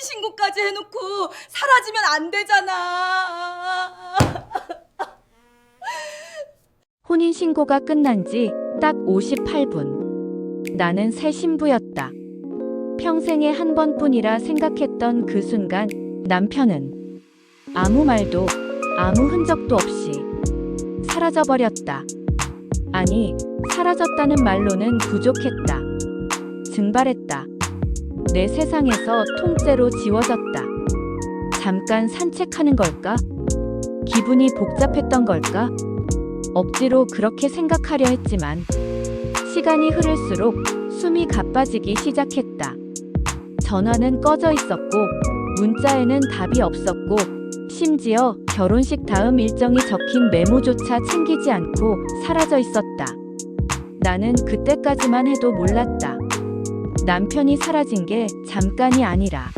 혼인신고까지 해놓고 사라지면 안 되잖아. 혼인신고가 끝난 지 딱 58분. 나는 새 신부였다. 평생에 한 번뿐이라 생각했던 그 순간 남편은 아무 말도 아무 흔적도 없이 사라져버렸다. 아니, 사라졌다는 말로는 부족했다. 증발했다. 내 세상에서 통째로 지워졌다. 잠깐 산책하는 걸까? 기분이 복잡했던 걸까? 억지로 그렇게 생각하려 했지만 시간이 흐를수록 숨이 가빠지기 시작했다. 전화는 꺼져 있었고 문자에는 답이 없었고 심지어 결혼식 다음 일정이 적힌 메모조차 챙기지 않고 사라져 있었다. 나는 그때까지만 해도 몰랐다. 남편이 사라진 게 잠깐이 아니라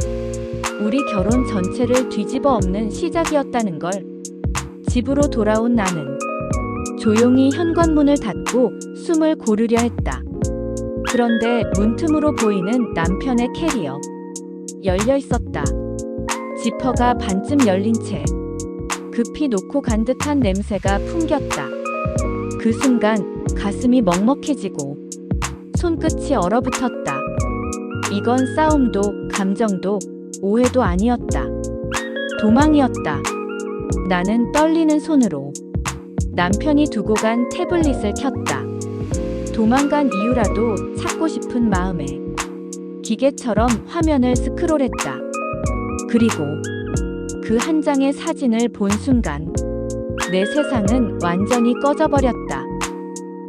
우리 결혼 전체를 뒤집어 엎는 시작이었다는 걸. 집으로 돌아온 나는 조용히 현관문을 닫고 숨을 고르려 했다. 그런데 문틈으로 보이는 남편의 캐리어. 열려 있었다. 지퍼가 반쯤 열린 채 급히 놓고 간 듯한 냄새가 풍겼다. 그 순간 가슴이 먹먹해지고 손끝이 얼어붙었다. 이건 싸움도 감정도 오해도 아니었다. 도망이었다. 나는 떨리는 손으로 남편이 두고 간 태블릿을 켰다. 도망간 이유라도 찾고 싶은 마음에 기계처럼 화면을 스크롤했다. 그리고 그 한 장의 사진을 본 순간 내 세상은 완전히 꺼져버렸다.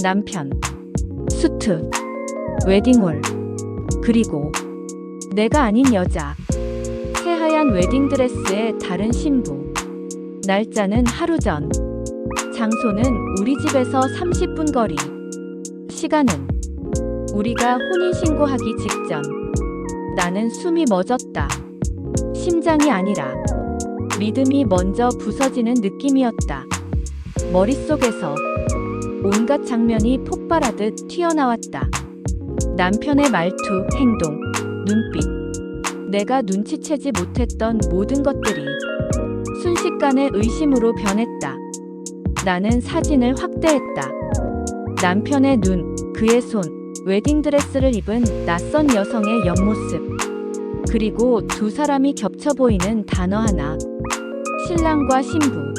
남편, 수트, 웨딩홀, 그리고 내가 아닌 여자. 새하얀 웨딩드레스의 다른 신부. 날짜는 하루 전. 장소는 우리 집에서 30분 거리. 시간은 우리가 혼인신고하기 직전. 나는 숨이 멎었다. 심장이 아니라 믿음이 먼저 부서지는 느낌이었다. 머릿속에서 온갖 장면이 폭발하듯 튀어나왔다. 남편의 말투, 행동, 눈빛. 내가 눈치채지 못했던 모든 것들이 순식간에 의심으로 변했다. 나는 사진을 확대했다. 남편의 눈, 그의 손, 웨딩드레스를 입은 낯선 여성의 옆모습. 그리고 두 사람이 겹쳐 보이는 단어 하나. 신랑과 신부.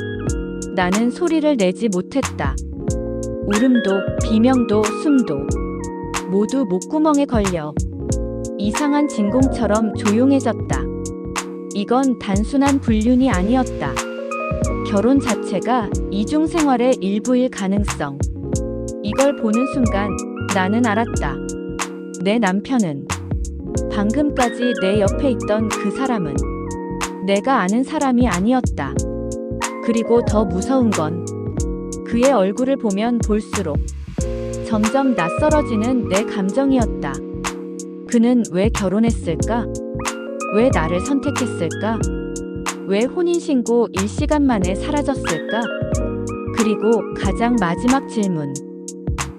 나는 소리를 내지 못했다. 울음도, 비명도, 숨도 모두 목구멍에 걸려 이상한 진공처럼 조용해졌다. 이건 단순한 불륜이 아니었다. 결혼 자체가 이중생활의 일부일 가능성. 이걸 보는 순간 나는 알았다. 내 남편은, 방금까지 내 옆에 있던 그 사람은 내가 아는 사람이 아니었다. 그리고 더 무서운 건 그의 얼굴을 보면 볼수록 점점 낯설어지는 내 감정이었다. 그는 왜 결혼했을까? 왜 나를 선택했을까? 왜 혼인신고 1시간 만에 사라졌을까? 그리고 가장 마지막 질문.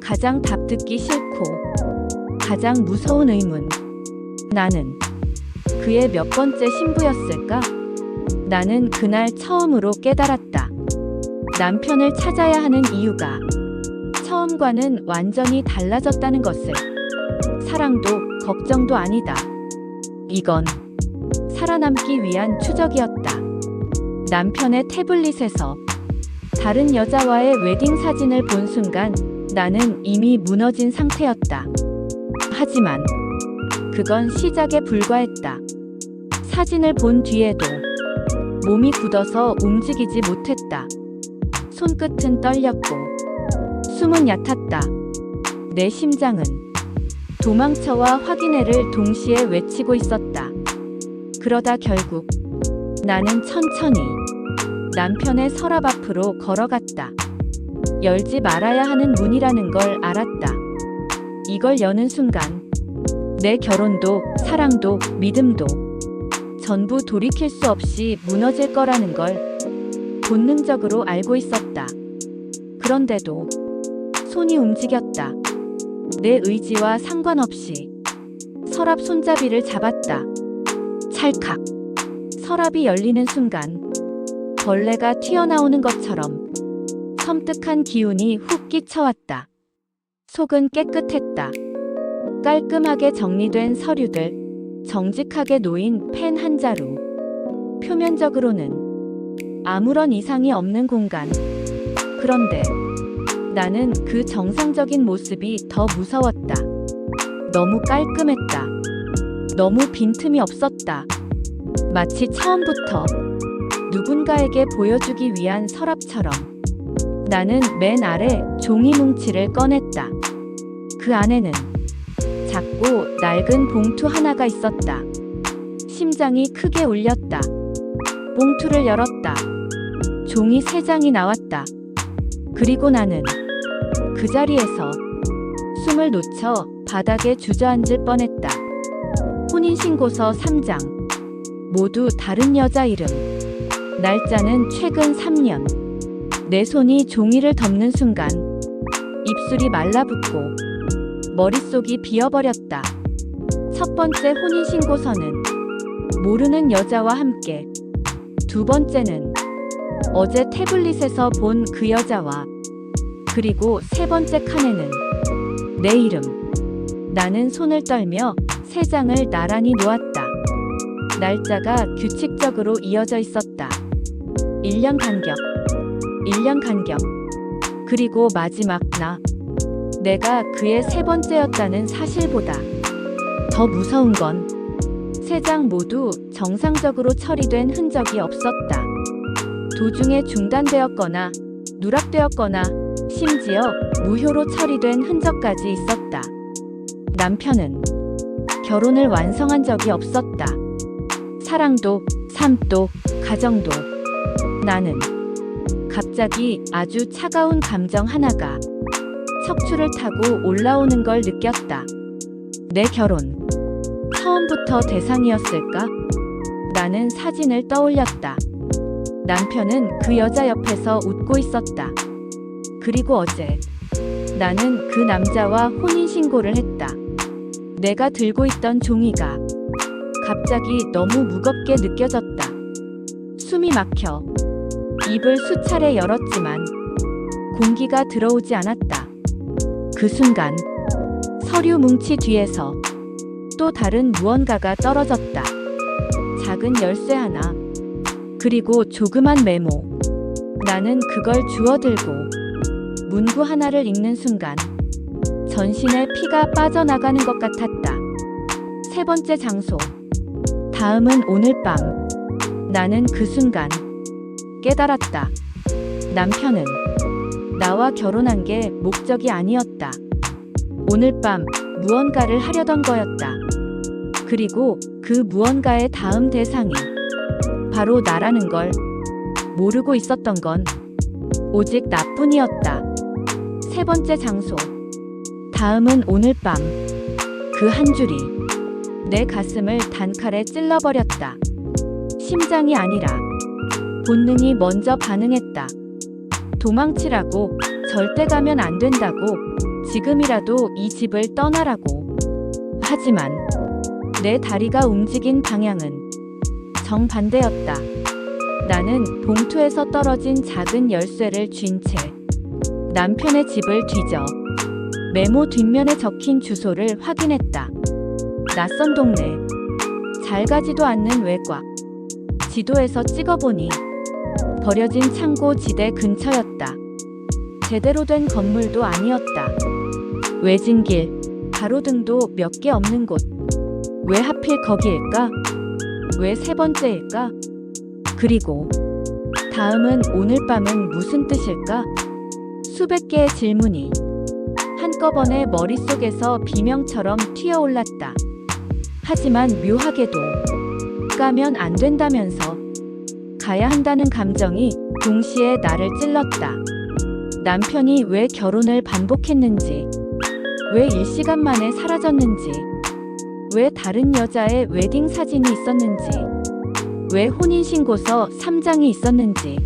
가장 답 듣기 싫고 가장 무서운 의문. 나는 그의 몇 번째 신부였을까? 나는 그날 처음으로 깨달았다. 남편을 찾아야 하는 이유가 처음과는 완전히 달라졌다는 것을. 사랑도 걱정도 아니다. 이건 살아남기 위한 추적이었다. 남편의 태블릿에서 다른 여자와의 웨딩 사진을 본 순간 나는 이미 무너진 상태였다. 하지만 그건 시작에 불과했다. 사진을 본 뒤에도 몸이 굳어서 움직이지 못했다. 손끝은 떨렸고 숨은 얕았다. 내 심장은 도망쳐와 확인해를 동시에 외치고 있었다. 그러다 결국 나는 천천히 남편의 서랍 앞으로 걸어갔다. 열지 말아야 하는 문이라는 걸 알았다. 이걸 여는 순간 내 결혼도 사랑도 믿음도 전부 돌이킬 수 없이 무너질 거라는 걸 본능적으로 알고 있었다. 그런데도 손이 움직였다. 내 의지와 상관없이 서랍 손잡이를 잡았다. 찰칵. 서랍이 열리는 순간 벌레가 튀어나오는 것처럼 섬뜩한 기운이 훅 끼쳐왔다. 속은 깨끗했다. 깔끔하게 정리된 서류들, 정직하게 놓인 펜 한 자루. 표면적으로는 아무런 이상이 없는 공간. 그런데 나는 그 정상적인 모습이 더 무서웠다. 너무 깔끔했다. 너무 빈틈이 없었다. 마치 처음부터 누군가에게 보여주기 위한 서랍처럼. 나는 맨 아래 종이 뭉치를 꺼냈다. 그 안에는 작고 낡은 봉투 하나가 있었다. 심장이 크게 울렸다. 봉투를 열었다. 종이 3장이 나왔다. 그리고 나는 그 자리에서 숨을 놓쳐 바닥에 주저앉을 뻔했다. 혼인신고서 3장. 모두 다른 여자 이름. 날짜는 최근 3년. 내 손이 종이를 덮는 순간 입술이 말라붙고 머릿속이 비어버렸다. 첫 번째 혼인신고서는 모르는 여자와 함께. 두 번째는 어제 태블릿에서 본 그 여자와. 그리고 세 번째 칸에는 내 이름. 나는 손을 떨며 3장을 나란히 놓았다. 날짜가 규칙적으로 이어져 있었다. 1년 간격. 1년 간격. 그리고 마지막 나. 내가 그의 3번째였다는 사실보다 더 무서운 건 3장 모두 정상적으로 처리된 흔적이 없었다. 도중에 중단되었거나 누락되었거나 심지어 무효로 처리된 흔적까지 있었다. 남편은 결혼을 완성한 적이 없었다. 사랑도, 삶도, 가정도. 나는 갑자기 아주 차가운 감정 하나가 척추를 타고 올라오는 걸 느꼈다. 내 결혼 처음부터 대상이었을까? 나는 사진을 떠올렸다. 남편은 그 여자 옆에서 웃고 있었다. 그리고 어제 나는 그 남자와 혼인신고를 했다. 내가 들고 있던 종이가 갑자기 너무 무겁게 느껴졌다. 숨이 막혀 입을 수차례 열었지만 공기가 들어오지 않았다. 그 순간 서류 뭉치 뒤에서 또 다른 무언가가 떨어졌다. 작은 열쇠 하나, 그리고 조그만 메모. 나는 그걸 주워들고 문구 하나를 읽는 순간 전신에 피가 빠져나가는 것 같았다. 3번째 장소. 다음은 오늘 밤. 나는 그 순간 깨달았다. 남편은 나와 결혼한 게 목적이 아니었다. 오늘 밤 무언가를 하려던 거였다. 그리고 그 무언가의 다음 대상이 바로 나라는 걸 모르고 있었던 건 오직 나뿐이었다. 3번째 장소. 다음은 오늘 밤. 그 한 줄이 내 가슴을 단칼에 찔러버렸다. 심장이 아니라 본능이 먼저 반응했다. 도망치라고, 절대 가면 안 된다고, 지금이라도 이 집을 떠나라고. 하지만 내 다리가 움직인 방향은 정반대였다. 나는 봉투에서 떨어진 작은 열쇠를 쥔 채 남편의 집을 뒤져 메모 뒷면에 적힌 주소를 확인했다. 낯선 동네, 잘 가지도 않는 외곽. 지도에서 찍어보니 버려진 창고 지대 근처였다. 제대로 된 건물도 아니었다. 외진 길, 가로등도 몇 개 없는 곳. 왜 하필 거기일까? 왜 3번째일까? 그리고 다음은 오늘 밤은 무슨 뜻일까? 수백 개의 질문이 한꺼번에 머릿속에서 비명처럼 튀어올랐다. 하지만 묘하게도 가면 안 된다면서 가야 한다는 감정이 동시에 나를 찔렀다. 남편이 왜 결혼을 반복했는지, 왜 일시간 만에 사라졌는지, 왜 다른 여자의 웨딩 사진이 있었는지, 왜 혼인신고서 3장이 있었는지.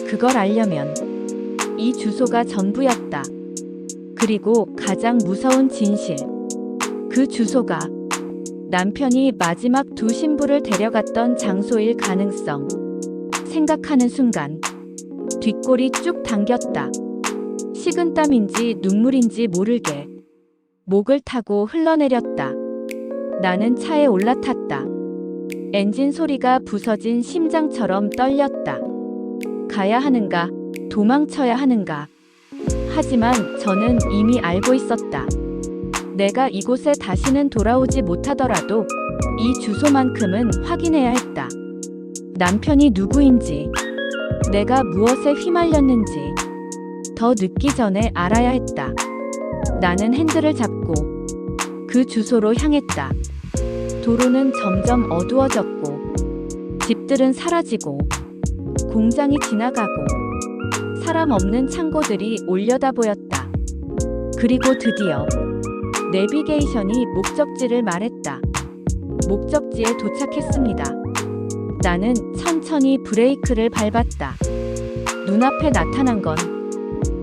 그걸 알려면 이 주소가 전부였다. 그리고 가장 무서운 진실. 그 주소가 남편이 마지막 두 신부를 데려갔던 장소일 가능성. 생각하는 순간 뒷골이 쭉 당겼다. 식은땀인지 눈물인지 모르게 목을 타고 흘러내렸다. 나는 차에 올라탔다. 엔진 소리가 부서진 심장처럼 떨렸다. 가야 하는가, 도망쳐야 하는가. 하지만 저는 이미 알고 있었다. 내가 이곳에 다시는 돌아오지 못하더라도 이 주소만큼은 확인해야 했다. 남편이 누구인지, 내가 무엇에 휘말렸는지 더 늦기 전에 알아야 했다. 나는 핸들을 잡고 그 주소로 향했다. 도로는 점점 어두워졌고 집들은 사라지고 공장이 지나가고 사람 없는 창고들이 올려다 보였다. 그리고 드디어 내비게이션이 목적지를 말했다. 목적지에 도착했습니다. 나는 천천히 브레이크를 밟았다. 눈앞에 나타난 건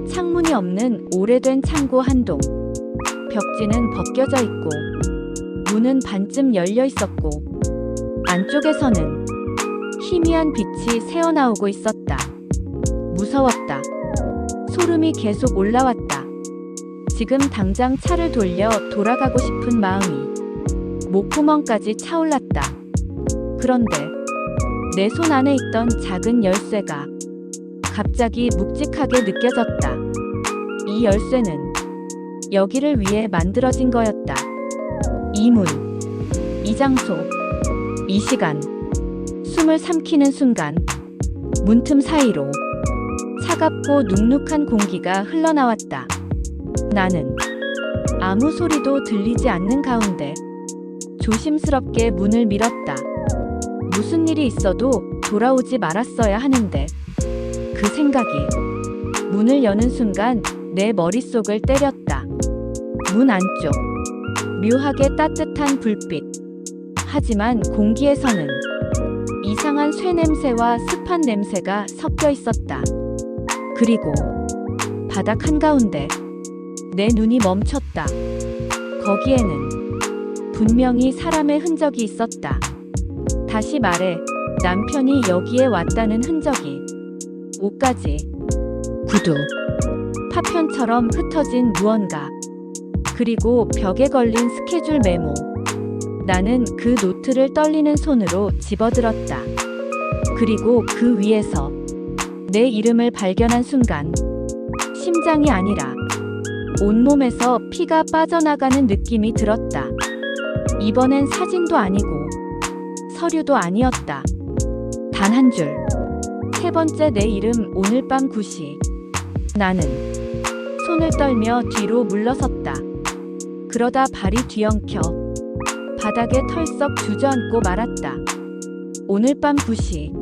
창문이 없는 오래된 창고 한 동. 벽지는 벗겨져 있고 문은 반쯤 열려 있었고 안쪽에서는 희미한 빛이 새어나오고 있었다. 무서웠다. 소름이 계속 올라왔다. 지금 당장 차를 돌려 돌아가고 싶은 마음이 목구멍까지 차올랐다. 그런데 내 손 안에 있던 작은 열쇠가 갑자기 묵직하게 느껴졌다. 이 열쇠는 여기를 위해 만들어진 거였다. 이 문, 이 장소, 이 시간. 숨을 삼키는 순간 문틈 사이로 차갑고 눅눅한 공기가 흘러나왔다. 나는 아무 소리도 들리지 않는 가운데 조심스럽게 문을 밀었다. 무슨 일이 있어도 돌아오지 말았어야 하는데 그 생각이 문을 여는 순간 내 머릿속을 때렸다. 문 안쪽 묘하게 따뜻한 불빛. 하지만 공기에서는 이상한 쇠냄새와 습한 냄새가 섞여 있었다. 그리고 바닥 한가운데 내 눈이 멈췄다. 거기에는 분명히 사람의 흔적이 있었다. 다시 말해, 남편이 여기에 왔다는 흔적이. 옷가지, 구두, 파편처럼 흩어진 무언가. 그리고 벽에 걸린 스케줄 메모. 나는 그 노트를 떨리는 손으로 집어들었다. 그리고 그 위에서 내 이름을 발견한 순간 심장이 아니라 온몸에서 피가 빠져나가는 느낌이 들었다. 이번엔 사진도 아니고 서류도 아니었다. 단 한 줄. 세 번째 내 이름 오늘 밤 9시. 나는 손을 떨며 뒤로 물러섰다. 그러다 발이 뒤엉켜 바닥에 털썩 주저앉고 말았다. 오늘 밤 9시.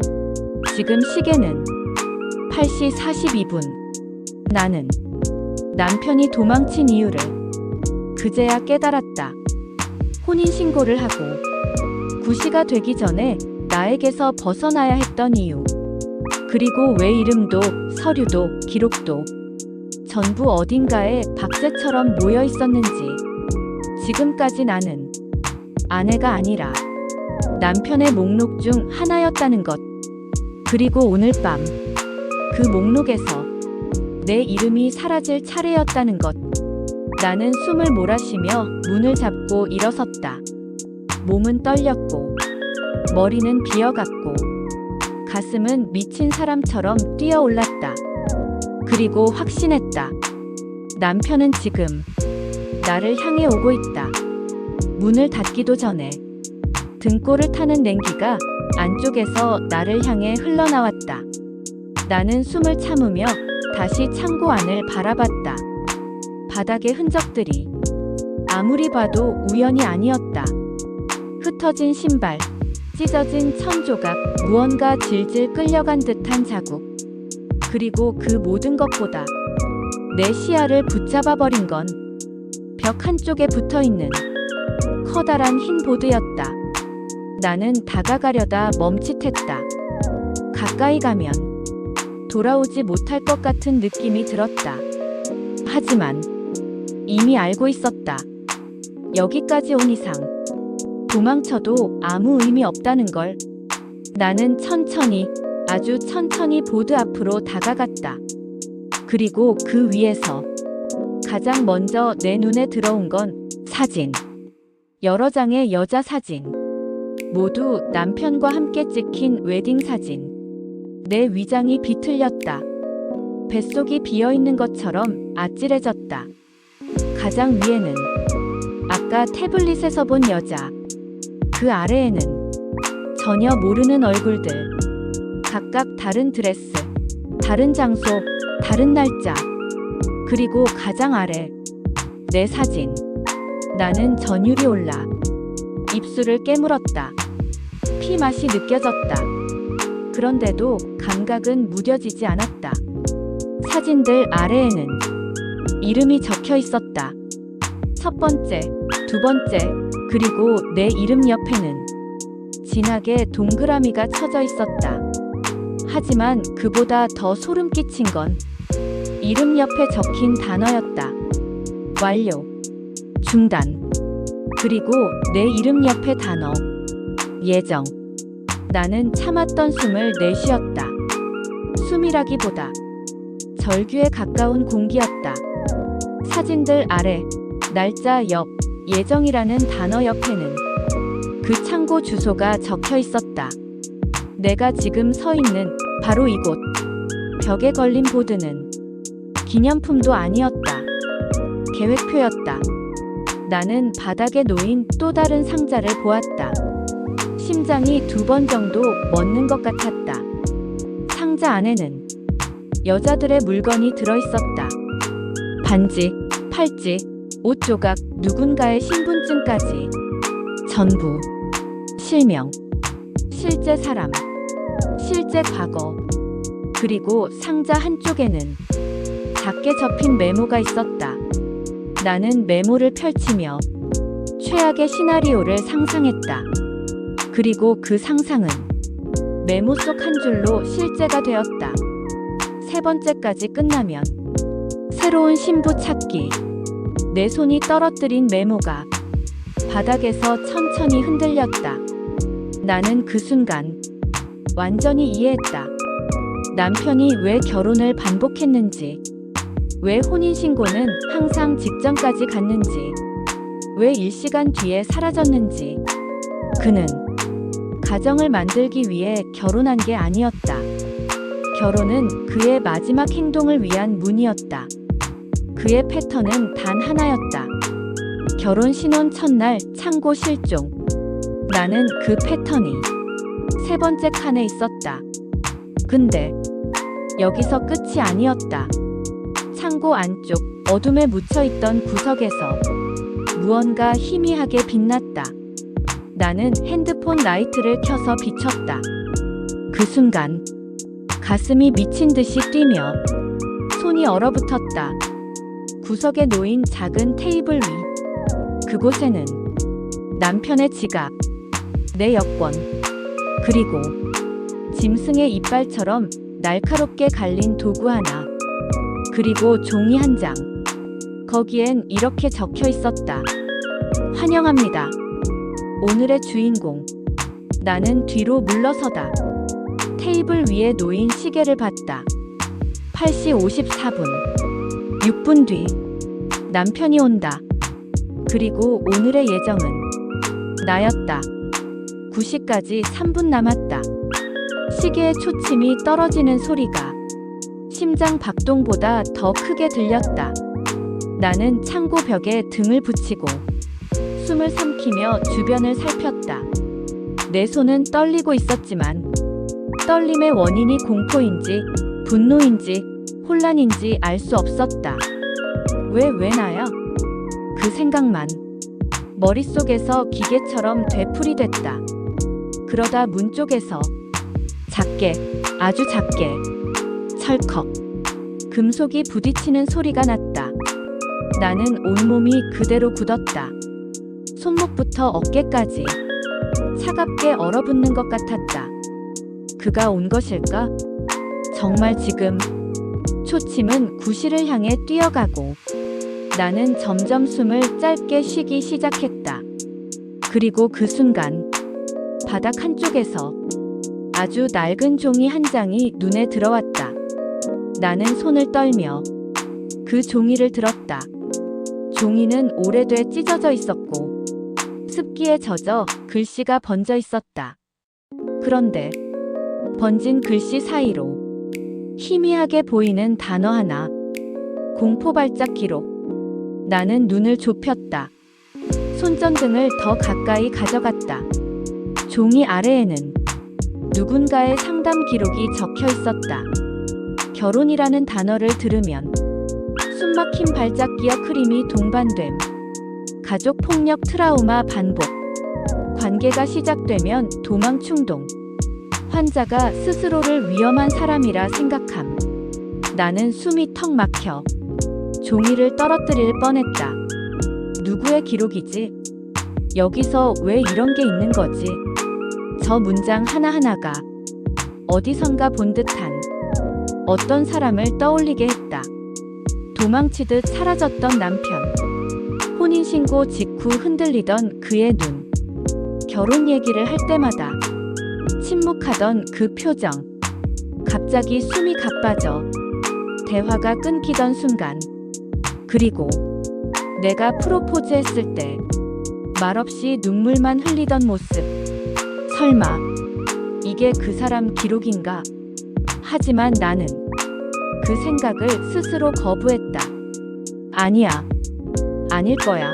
지금 시계는 8시 42분. 나는 남편이 도망친 이유를 그제야 깨달았다. 혼인신고를 하고 9시가 되기 전에 나에게서 벗어나야 했던 이유. 그리고 왜 이름도 서류도 기록도 전부 어딘가에 박새처럼 모여 있었는지. 지금까지 나는 아내가 아니라 남편의 목록 중 하나였다는 것. 그리고 오늘 밤 그 목록에서 내 이름이 사라질 차례였다는 것. 나는 숨을 몰아쉬며 문을 잡고 일어섰다. 몸은 떨렸고 머리는 비어갔고 가슴은 미친 사람처럼 뛰어올랐다. 그리고 확신했다. 남편은 지금 나를 향해 오고 있다. 문을 닫기도 전에 등골을 타는 냉기가 안쪽에서 나를 향해 흘러나왔다. 나는 숨을 참으며 다시 창고 안을 바라봤다. 바닥의 흔적들이 아무리 봐도 우연이 아니었다. 흩어진 신발, 찢어진 천 조각, 무언가 질질 끌려간 듯한 자국. 그리고 그 모든 것보다 내 시야를 붙잡아버린 건 벽 한쪽에 붙어있는 커다란 흰 보드였다. 나는 다가가려다 멈칫했다. 가까이 가면 돌아오지 못할 것 같은 느낌이 들었다. 하지만 이미 알고 있었다. 여기까지 온 이상 도망쳐도 아무 의미 없다는 걸. 나는 천천히, 아주 천천히 보드 앞으로 다가갔다. 그리고 그 위에서 가장 먼저 내 눈에 들어온 건 사진. 여러 장의 여자 사진. 모두 남편과 함께 찍힌 웨딩 사진. 내 위장이 비틀렸다. 뱃속이 비어있는 것처럼 아찔해졌다. 가장 위에는 아까 태블릿에서 본 여자. 그 아래에는 전혀 모르는 얼굴들. 각각 다른 드레스, 다른 장소, 다른 날짜. 그리고 가장 아래 내 사진. 나는 전율이 올라 입술을 깨물었다. 피 맛이 느껴졌다. 그런데도 감각은 무뎌지지 않았다. 사진들 아래에는 이름이 적혀 있었다. 첫 번째, 두 번째, 그리고 내 이름 옆에는 진하게 동그라미가 쳐져 있었다. 하지만 그보다 더 소름 끼친 건 이름 옆에 적힌 단어였다. 완료, 중단, 그리고 내 이름 옆에 단어, 예정. 나는 참았던 숨을 내쉬었다. 숨이라기보다 절규에 가까운 공기였다. 사진들 아래, 날짜 옆, 예정이라는 단어 옆에는 그 창고 주소가 적혀 있었다. 내가 지금 서 있는 바로 이곳. 벽에 걸린 보드는 기념품도 아니었다. 계획표였다. 나는 바닥에 놓인 또 다른 상자를 보았다. 심장이 2번 정도 멎는 것 같았다. 상자 안에는 여자들의 물건이 들어있었다. 반지, 팔찌, 옷 조각, 누군가의 신분증까지. 전부 실명, 실제 사람, 실제 과거. 그리고 상자 한쪽에는 작게 접힌 메모가 있었다. 나는 메모를 펼치며 최악의 시나리오를 상상했다. 그리고 그 상상은 메모 속 한 줄로 실제가 되었다. 세 번째까지 끝나면 새로운 신부 찾기. 내 손이 떨어뜨린 메모가 바닥에서 천천히 흔들렸다. 나는 그 순간 완전히 이해했다. 남편이 왜 결혼을 반복했는지, 왜 혼인신고는 항상 직전까지 갔는지, 왜 일시간 뒤에 사라졌는지. 그는 가정을 만들기 위해 결혼한 게 아니었다. 결혼은 그의 마지막 행동을 위한 문이었다. 그의 패턴은 단 하나였다. 결혼 신혼 첫날 창고 실종. 나는 그 패턴이 세 번째 칸에 있었다. 근데 여기서 끝이 아니었다. 창고 안쪽 어둠에 묻혀있던 구석에서 무언가 희미하게 빛났다. 나는 핸드폰 라이트를 켜서 비췄다. 그 순간 가슴이 미친 듯이 뛰며 손이 얼어붙었다. 구석에 놓인 작은 테이블 위. 그곳에는 남편의 지갑, 내 여권, 그리고 짐승의 이빨처럼 날카롭게 갈린 도구 하나, 그리고 종이 한 장. 거기엔 이렇게 적혀 있었다. 환영합니다. 오늘의 주인공. 나는 뒤로 물러서다. 테이블 위에 놓인 시계를 봤다. 8시 54분. 6분 뒤. 남편이 온다. 그리고 오늘의 예정은 나였다. 9시까지 3분 남았다. 시계의 초침이 떨어지는 소리가 심장 박동보다 더 크게 들렸다. 나는 창고 벽에 등을 붙이고 숨을 삼키며 주변을 살폈다. 내 손은 떨리고 있었지만 떨림의 원인이 공포인지 분노인지 혼란인지 알 수 없었다. 왜 나야? 그 생각만 머릿속에서 기계처럼 되풀이됐다. 그러다 문 쪽에서 작게, 아주 작게, 철컥 금속이 부딪히는 소리가 났다. 나는 온몸이 그대로 굳었다. 손목부터 어깨까지 차갑게 얼어붙는 것 같았다. 그가 온 것일까? 정말 지금? 초침은 구실을 향해 뛰어가고 나는 점점 숨을 짧게 쉬기 시작했다. 그리고 그 순간 바닥 한쪽에서 아주 낡은 종이 한 장이 눈에 들어왔다. 나는 손을 떨며 그 종이를 들었다. 종이는 오래돼 찢어져 있었고 습기에 젖어 글씨가 번져 있었다. 그런데 번진 글씨 사이로 희미하게 보이는 단어 하나. 공포 발작 기록. 나는 눈을 좁혔다. 손전등을 더 가까이 가져갔다. 종이 아래에는 누군가의 상담 기록이 적혀 있었다. 결혼이라는 단어를 들으면 숨막힌 발작 기억 흐림이 동반됨. 가족 폭력 트라우마 반복. 관계가 시작되면 도망 충동. 환자가 스스로를 위험한 사람이라 생각함. 나는 숨이 턱 막혀 종이를 떨어뜨릴 뻔했다. 누구의 기록이지? 여기서 왜 이런 게 있는 거지? 저 문장 하나하나가 어디선가 본 듯한 어떤 사람을 떠올리게 했다. 도망치듯 사라졌던 남편. 혼인신고 직후 흔들리던 그의 눈. 결혼 얘기를 할 때마다 침묵하던 그 표정. 갑자기 숨이 가빠져 대화가 끊기던 순간. 그리고 내가 프로포즈 했을 때 말없이 눈물만 흘리던 모습. 설마 이게 그 사람 기록인가? 하지만 나는 그 생각을 스스로 거부했다. 아니야. 아닐 거야.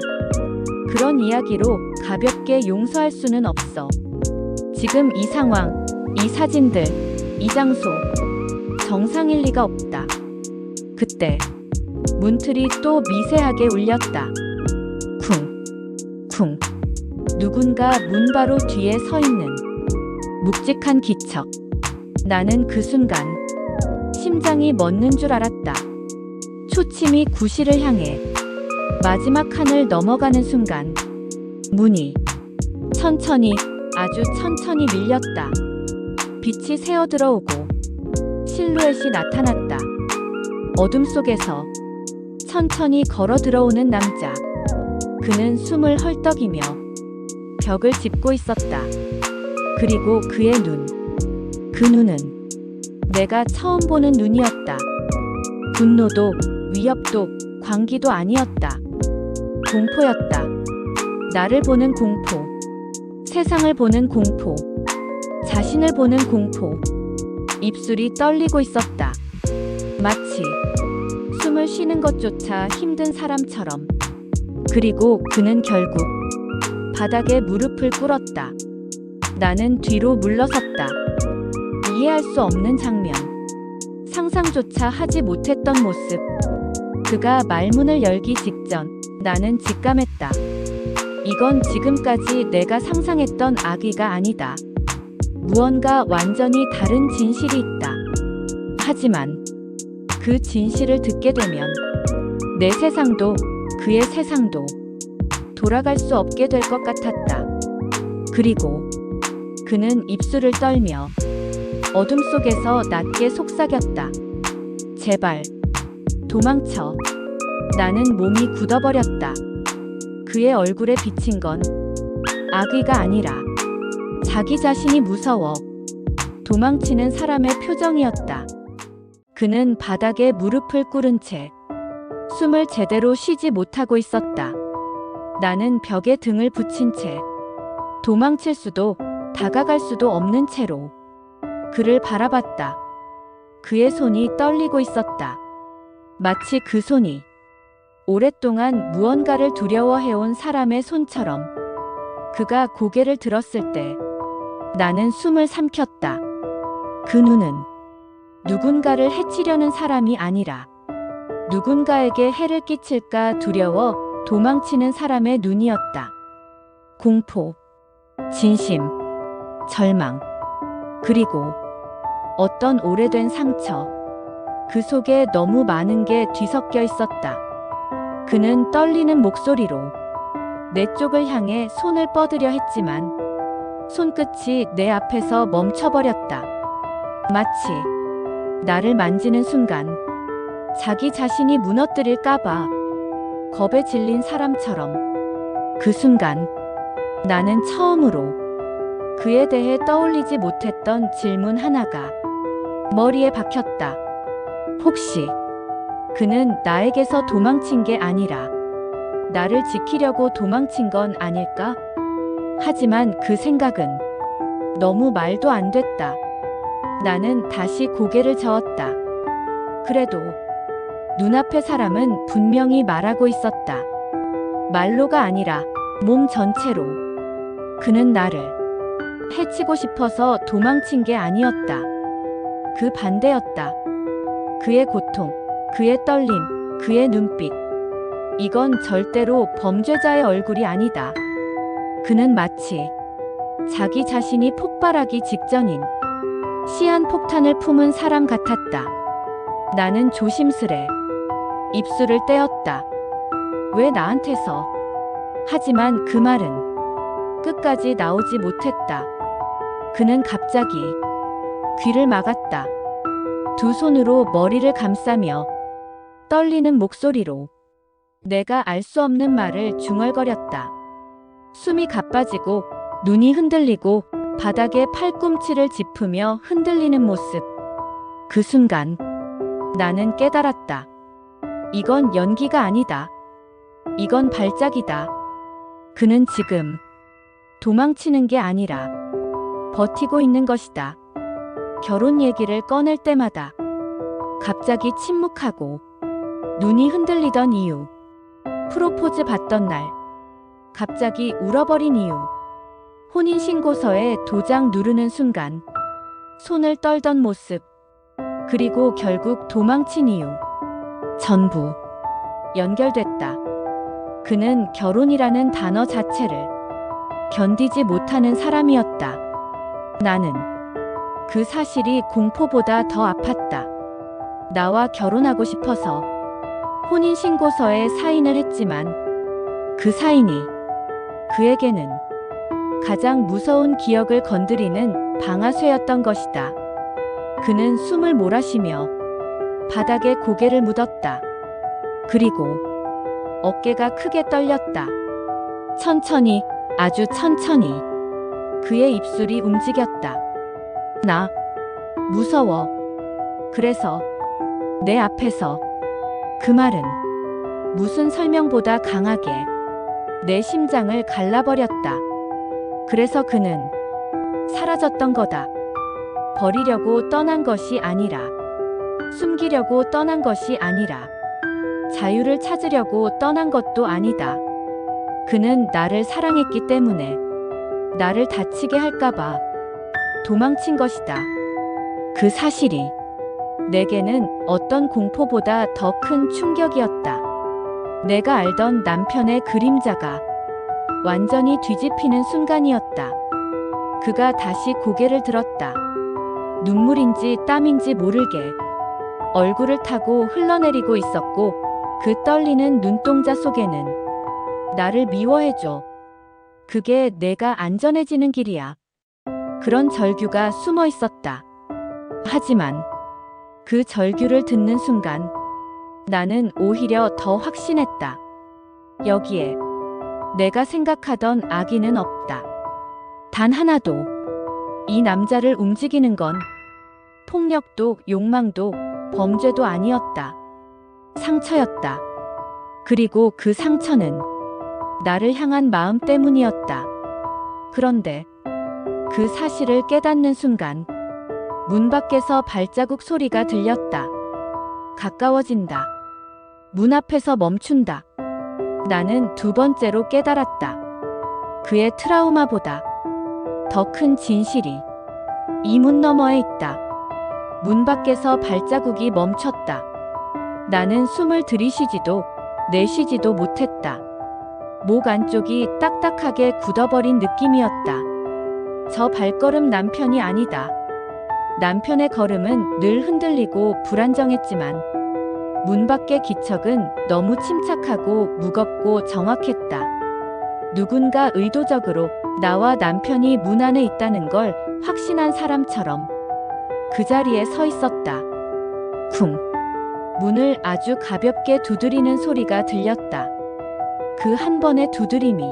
그런 이야기로 가볍게 용서할 수는 없어. 지금 이 상황, 이 사진들, 이 장소, 정상일 리가 없다. 그때 문틀이 또 미세하게 울렸다. 쿵, 쿵. 누군가 문 바로 뒤에 서 있는 묵직한 기척. 나는 그 순간 심장이 멎는 줄 알았다. 초침이 구실을 향해 마지막 칸을 넘어가는 순간 문이 천천히, 아주 천천히 밀렸다. 빛이 새어 들어오고 실루엣이 나타났다. 어둠 속에서 천천히 걸어 들어오는 남자. 그는 숨을 헐떡이며 벽을 짚고 있었다. 그리고 그의 눈. 그 눈은 내가 처음 보는 눈이었다. 분노도, 위협도, 광기도 아니었다. 공포였다. 나를 보는 공포. 세상을 보는 공포. 자신을 보는 공포. 입술이 떨리고 있었다. 마치 숨을 쉬는 것조차 힘든 사람처럼. 그리고 그는 결국 바닥에 무릎을 꿇었다. 나는 뒤로 물러섰다. 이해할 수 없는 장면. 상상조차 하지 못했던 모습. 그가 말문을 열기 직전 나는 직감했다. 이건 지금까지 내가 상상했던 아기가 아니다. 무언가 완전히 다른 진실이 있다. 하지만 그 진실을 듣게 되면 내 세상도 그의 세상도 돌아갈 수 없게 될 것 같았다. 그리고 그는 입술을 떨며 어둠 속에서 낮게 속삭였다. 제발 도망쳐. 나는 몸이 굳어버렸다. 그의 얼굴에 비친 건 악의가 아니라 자기 자신이 무서워 도망치는 사람의 표정이었다. 그는 바닥에 무릎을 꿇은 채 숨을 제대로 쉬지 못하고 있었다. 나는 벽에 등을 붙인 채 도망칠 수도 다가갈 수도 없는 채로 그를 바라봤다. 그의 손이 떨리고 있었다. 마치 그 손이 오랫동안 무언가를 두려워해온 사람의 손처럼. 그가 고개를 들었을 때 나는 숨을 삼켰다. 그 눈은 누군가를 해치려는 사람이 아니라 누군가에게 해를 끼칠까 두려워 도망치는 사람의 눈이었다. 공포, 진심, 절망, 그리고 어떤 오래된 상처. 그 속에 너무 많은 게 뒤섞여 있었다. 그는 떨리는 목소리로 내 쪽을 향해 손을 뻗으려 했지만 손끝이 내 앞에서 멈춰버렸다. 마치 나를 만지는 순간 자기 자신이 무너뜨릴까봐 겁에 질린 사람처럼. 그 순간 나는 처음으로 그에 대해 떠올리지 못했던 질문 하나가 머리에 박혔다. 혹시 그는 나에게서 도망친 게 아니라 나를 지키려고 도망친 건 아닐까? 하지만 그 생각은 너무 말도 안 됐다. 나는 다시 고개를 저었다. 그래도 눈앞의 사람은 분명히 말하고 있었다. 말로가 아니라 몸 전체로. 그는 나를 해치고 싶어서 도망친 게 아니었다. 그 반대였다. 그의 고통, 그의 떨림, 그의 눈빛. 이건 절대로 범죄자의 얼굴이 아니다. 그는 마치 자기 자신이 폭발하기 직전인 시한폭탄을 품은 사람 같았다. 나는 조심스레 입술을 떼었다. 왜 나한테서? 하지만 그 말은 끝까지 나오지 못했다. 그는 갑자기 귀를 막았다. 두 손으로 머리를 감싸며 떨리는 목소리로 내가 알 수 없는 말을 중얼거렸다. 숨이 가빠지고 눈이 흔들리고 바닥에 팔꿈치를 짚으며 흔들리는 모습. 그 순간 나는 깨달았다. 이건 연기가 아니다. 이건 발작이다. 그는 지금 도망치는 게 아니라 버티고 있는 것이다. 결혼 얘기를 꺼낼 때마다 갑자기 침묵하고 눈이 흔들리던 이유. 프로포즈 받던 날 갑자기 울어버린 이유. 혼인신고서에 도장 누르는 순간 손을 떨던 모습. 그리고 결국 도망친 이유. 전부 연결됐다. 그는 결혼이라는 단어 자체를 견디지 못하는 사람이었다. 나는 그 사실이 공포보다 더 아팠다. 나와 결혼하고 싶어서 혼인신고서에 사인을 했지만 그 사인이 그에게는 가장 무서운 기억을 건드리는 방아쇠였던 것이다. 그는 숨을 몰아쉬며 바닥에 고개를 묻었다. 그리고 어깨가 크게 떨렸다. 천천히, 아주 천천히 그의 입술이 움직였다. 나 무서워. 그래서 내 앞에서 그 말은 무슨 설명보다 강하게 내 심장을 갈라버렸다. 그래서 그는 사라졌던 거다. 버리려고 떠난 것이 아니라, 숨기려고 떠난 것이 아니라, 자유를 찾으려고 떠난 것도 아니다. 그는 나를 사랑했기 때문에 나를 다치게 할까봐 도망친 것이다. 그 사실이 내게는 어떤 공포보다 더 큰 충격이었다. 내가 알던 남편의 그림자가 완전히 뒤집히는 순간이었다. 그가 다시 고개를 들었다. 눈물인지 땀인지 모르게 얼굴을 타고 흘러내리고 있었고 그 떨리는 눈동자 속에는 나를 미워해줘. 그게 내가 안전해지는 길이야. 그런 절규가 숨어 있었다. 하지만 그 절규를 듣는 순간 나는 오히려 더 확신했다. 여기에 내가 생각하던 악의는 없다. 단 하나도. 이 남자를 움직이는 건 폭력도 욕망도 범죄도 아니었다. 상처였다. 그리고 그 상처는 나를 향한 마음 때문이었다. 그런데 그 사실을 깨닫는 순간 문 밖에서 발자국 소리가 들렸다. 가까워진다. 문 앞에서 멈춘다. 나는 두 번째로 깨달았다. 그의 트라우마보다 더 큰 진실이 이 문 너머에 있다. 문 밖에서 발자국이 멈췄다. 나는 숨을 들이쉬지도 내쉬지도 못했다. 목 안쪽이 딱딱하게 굳어버린 느낌이었다. 저 발걸음 남편이 아니다. 남편의 걸음은 늘 흔들리고 불안정했지만 문 밖의 기척은 너무 침착하고 무겁고 정확했다. 누군가 의도적으로 나와 남편이 문 안에 있다는 걸 확신한 사람처럼 그 자리에 서 있었다. 쿵. 문을 아주 가볍게 두드리는 소리가 들렸다. 그 한 번의 두드림이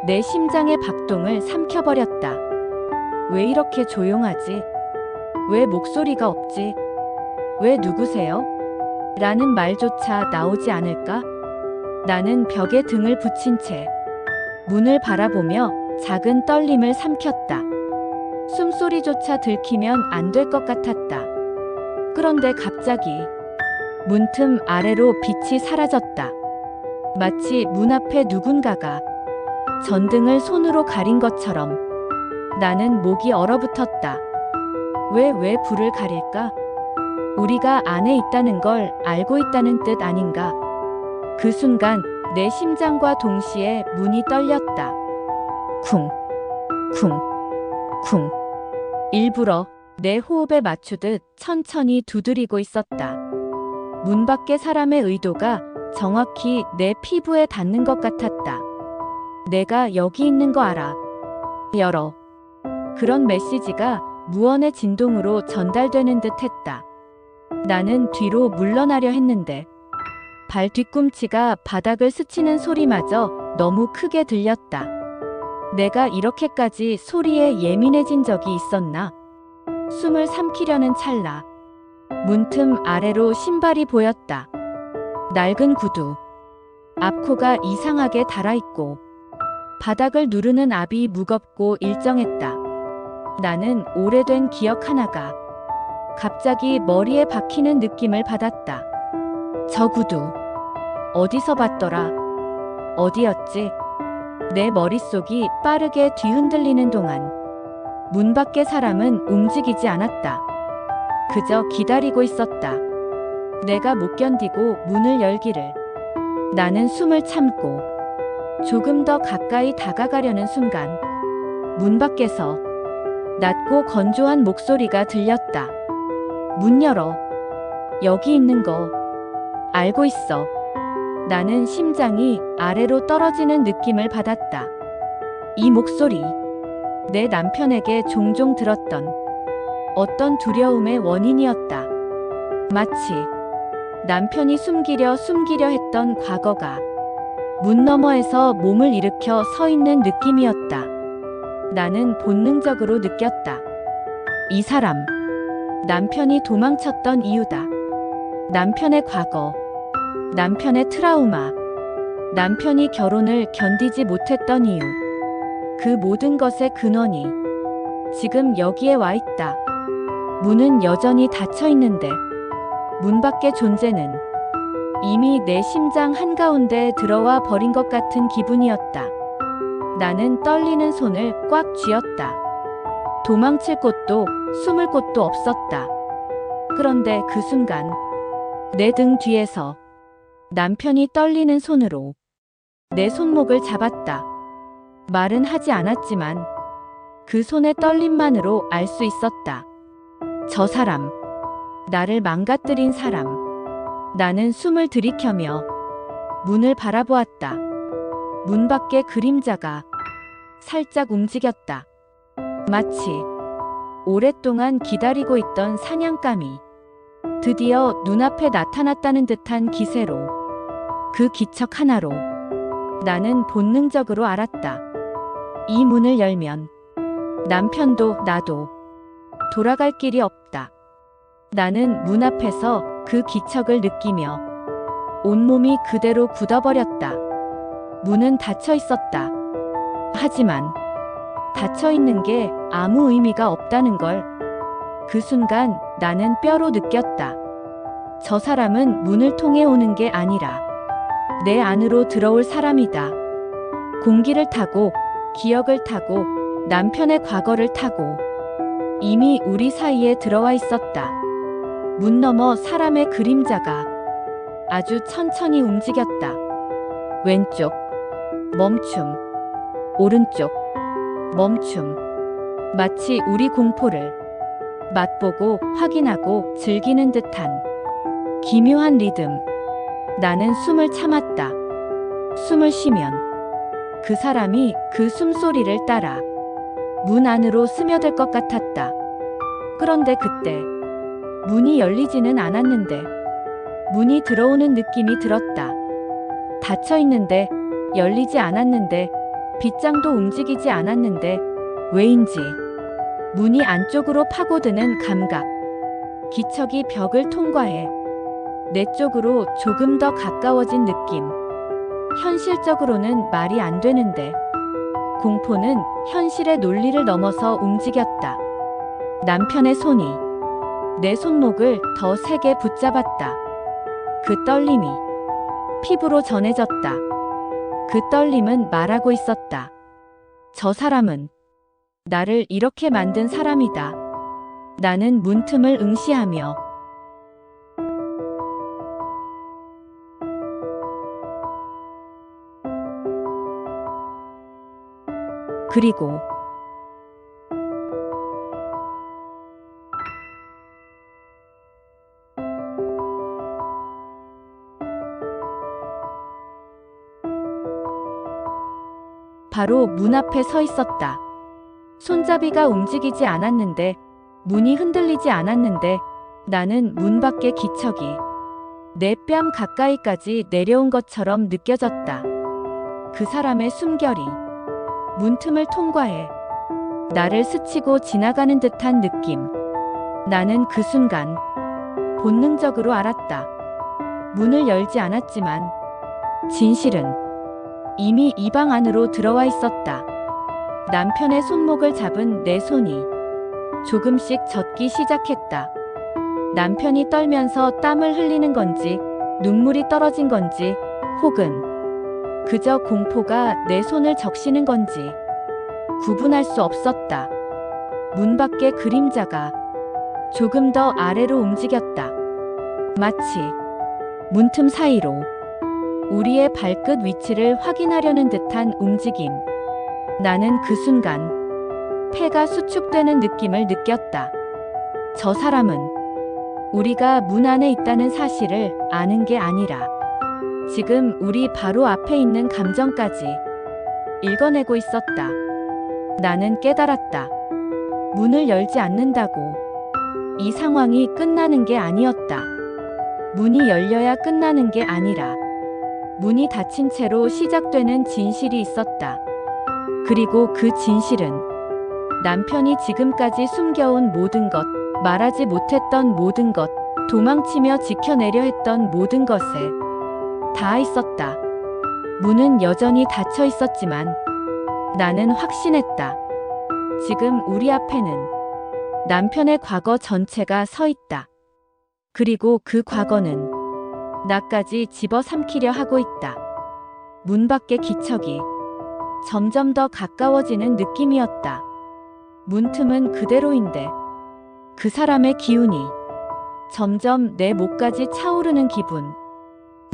내 심장의 박동을 삼켜버렸다. 왜 이렇게 조용하지? 왜 목소리가 없지? 왜 누구세요? 라는 말조차 나오지 않을까? 나는 벽에 등을 붙인 채 문을 바라보며 작은 떨림을 삼켰다. 숨소리조차 들키면 안 될 것 같았다. 그런데 갑자기 문틈 아래로 빛이 사라졌다. 마치 문 앞에 누군가가 전등을 손으로 가린 것처럼 나는 목이 얼어붙었다. 왜 불을 가릴까? 우리가 안에 있다는 걸 알고 있다는 뜻 아닌가? 그 순간 내 심장과 동시에 문이 떨렸다. 쿵, 쿵, 쿵. 일부러 내 호흡에 맞추듯 천천히 두드리고 있었다. 문 밖의 사람의 의도가 정확히 내 피부에 닿는 것 같았다. 내가 여기 있는 거 알아. 열어. 그런 메시지가 무언의 진동으로 전달되는 듯 했다. 나는 뒤로 물러나려 했는데 발 뒤꿈치가 바닥을 스치는 소리마저 너무 크게 들렸다. 내가 이렇게까지 소리에 예민해진 적이 있었나? 숨을 삼키려는 찰나 문틈 아래로 신발이 보였다. 낡은 구두. 앞코가 이상하게 달아있고 바닥을 누르는 압이 무겁고 일정했다. 나는 오래된 기억 하나가 갑자기 머리에 박히는 느낌을 받았다. 저 구두 어디서 봤더라? 어디였지? 내 머릿속이 빠르게 뒤흔들리는 동안 문 밖의 사람은 움직이지 않았다. 그저 기다리고 있었다. 내가 못 견디고 문을 열기를. 나는 숨을 참고 조금 더 가까이 다가가려는 순간 문 밖에서 낮고 건조한 목소리가 들렸다. 문 열어. 여기 있는 거 알고 있어. 나는 심장이 아래로 떨어지는 느낌을 받았다. 이 목소리, 내 남편에게 종종 들었던 어떤 두려움의 원인이었다. 마치 남편이 숨기려 했던 과거가 문 너머에서 몸을 일으켜 서 있는 느낌이었다. 나는 본능적으로 느꼈다. 이 사람, 남편이 도망쳤던 이유다. 남편의 과거, 남편의 트라우마, 남편이 결혼을 견디지 못했던 이유. 그 모든 것의 근원이 지금 여기에 와 있다. 문은 여전히 닫혀 있는데 문 밖의 존재는 이미 내 심장 한가운데 들어와 버린 것 같은 기분이었다. 나는 떨리는 손을 꽉 쥐었다. 도망칠 곳도 숨을 곳도 없었다. 그런데 그 순간 내 등 뒤에서 남편이 떨리는 손으로 내 손목을 잡았다. 말은 하지 않았지만 그 손의 떨림만으로 알 수 있었다. 저 사람, 나를 망가뜨린 사람. 나는 숨을 들이켜며 문을 바라보았다. 문 밖의 그림자가 살짝 움직였다. 마치 오랫동안 기다리고 있던 사냥감이 드디어 눈앞에 나타났다는 듯한 기세로, 그 기척 하나로 나는 본능적으로 알았다. 이 문을 열면 남편도 나도 돌아갈 길이 없다. 나는 문 앞에서 그 기척을 느끼며 온몸이 그대로 굳어버렸다. 문은 닫혀 있었다. 하지만 닫혀 있는 게 아무 의미가 없다는 걸 그 순간 나는 뼈로 느꼈다. 저 사람은 문을 통해 오는 게 아니라 내 안으로 들어올 사람이다. 공기를 타고, 기억을 타고, 남편의 과거를 타고 이미 우리 사이에 들어와 있었다. 문 너머 사람의 그림자가 아주 천천히 움직였다. 왼쪽, 멈춤. 오른쪽, 멈춤. 마치 우리 공포를 맛보고 확인하고 즐기는 듯한 기묘한 리듬. 나는 숨을 참았다. 숨을 쉬면 그 사람이 그 숨소리를 따라 문 안으로 스며들 것 같았다. 그런데 그때 문이 열리지는 않았는데 문이 들어오는 느낌이 들었다. 닫혀 있는데, 열리지 않았는데 빗장도 움직이지 않았는데 왜인지 문이 안쪽으로 파고드는 감각. 기척이 벽을 통과해 내 쪽으로 조금 더 가까워진 느낌. 현실적으로는 말이 안 되는데 공포는 현실의 논리를 넘어서 움직였다. 남편의 손이 내 손목을 더 세게 붙잡았다. 그 떨림이 피부로 전해졌다. 그 떨림은 말하고 있었다. 저 사람은 나를 이렇게 만든 사람이다. 나는 문틈을 응시하며 그리고 바로 문 앞에 서 있었다. 손잡이가 움직이지 않았는데, 문이 흔들리지 않았는데, 나는 문 밖의 기척이 내 뺨 가까이까지 내려온 것처럼 느껴졌다. 그 사람의 숨결이 문틈을 통과해 나를 스치고 지나가는 듯한 느낌. 나는 그 순간 본능적으로 알았다. 문을 열지 않았지만 진실은 이미 이 방 안으로 들어와 있었다. 남편의 손목을 잡은 내 손이 조금씩 젖기 시작했다. 남편이 떨면서 땀을 흘리는 건지, 눈물이 떨어진 건지, 혹은 그저 공포가 내 손을 적시는 건지 구분할 수 없었다. 문 밖의 그림자가 조금 더 아래로 움직였다. 마치 문틈 사이로 우리의 발끝 위치를 확인하려는 듯한 움직임. 나는 그 순간 폐가 수축되는 느낌을 느꼈다. 저 사람은 우리가 문 안에 있다는 사실을 아는 게 아니라 지금 우리 바로 앞에 있는 감정까지 읽어내고 있었다. 나는 깨달았다. 문을 열지 않는다고 이 상황이 끝나는 게 아니었다. 문이 열려야 끝나는 게 아니라 문이 닫힌 채로 시작되는 진실이 있었다. 그리고 그 진실은 남편이 지금까지 숨겨온 모든 것, 말하지 못했던 모든 것, 도망치며 지켜내려 했던 모든 것에 다 있었다. 문은 여전히 닫혀 있었지만 나는 확신했다. 지금 우리 앞에는 남편의 과거 전체가 서 있다. 그리고 그 과거는 나까지 집어삼키려 하고 있다. 문 밖의 기척이 점점 더 가까워지는 느낌이었다. 문틈은 그대로인데 그 사람의 기운이 점점 내 목까지 차오르는 기분.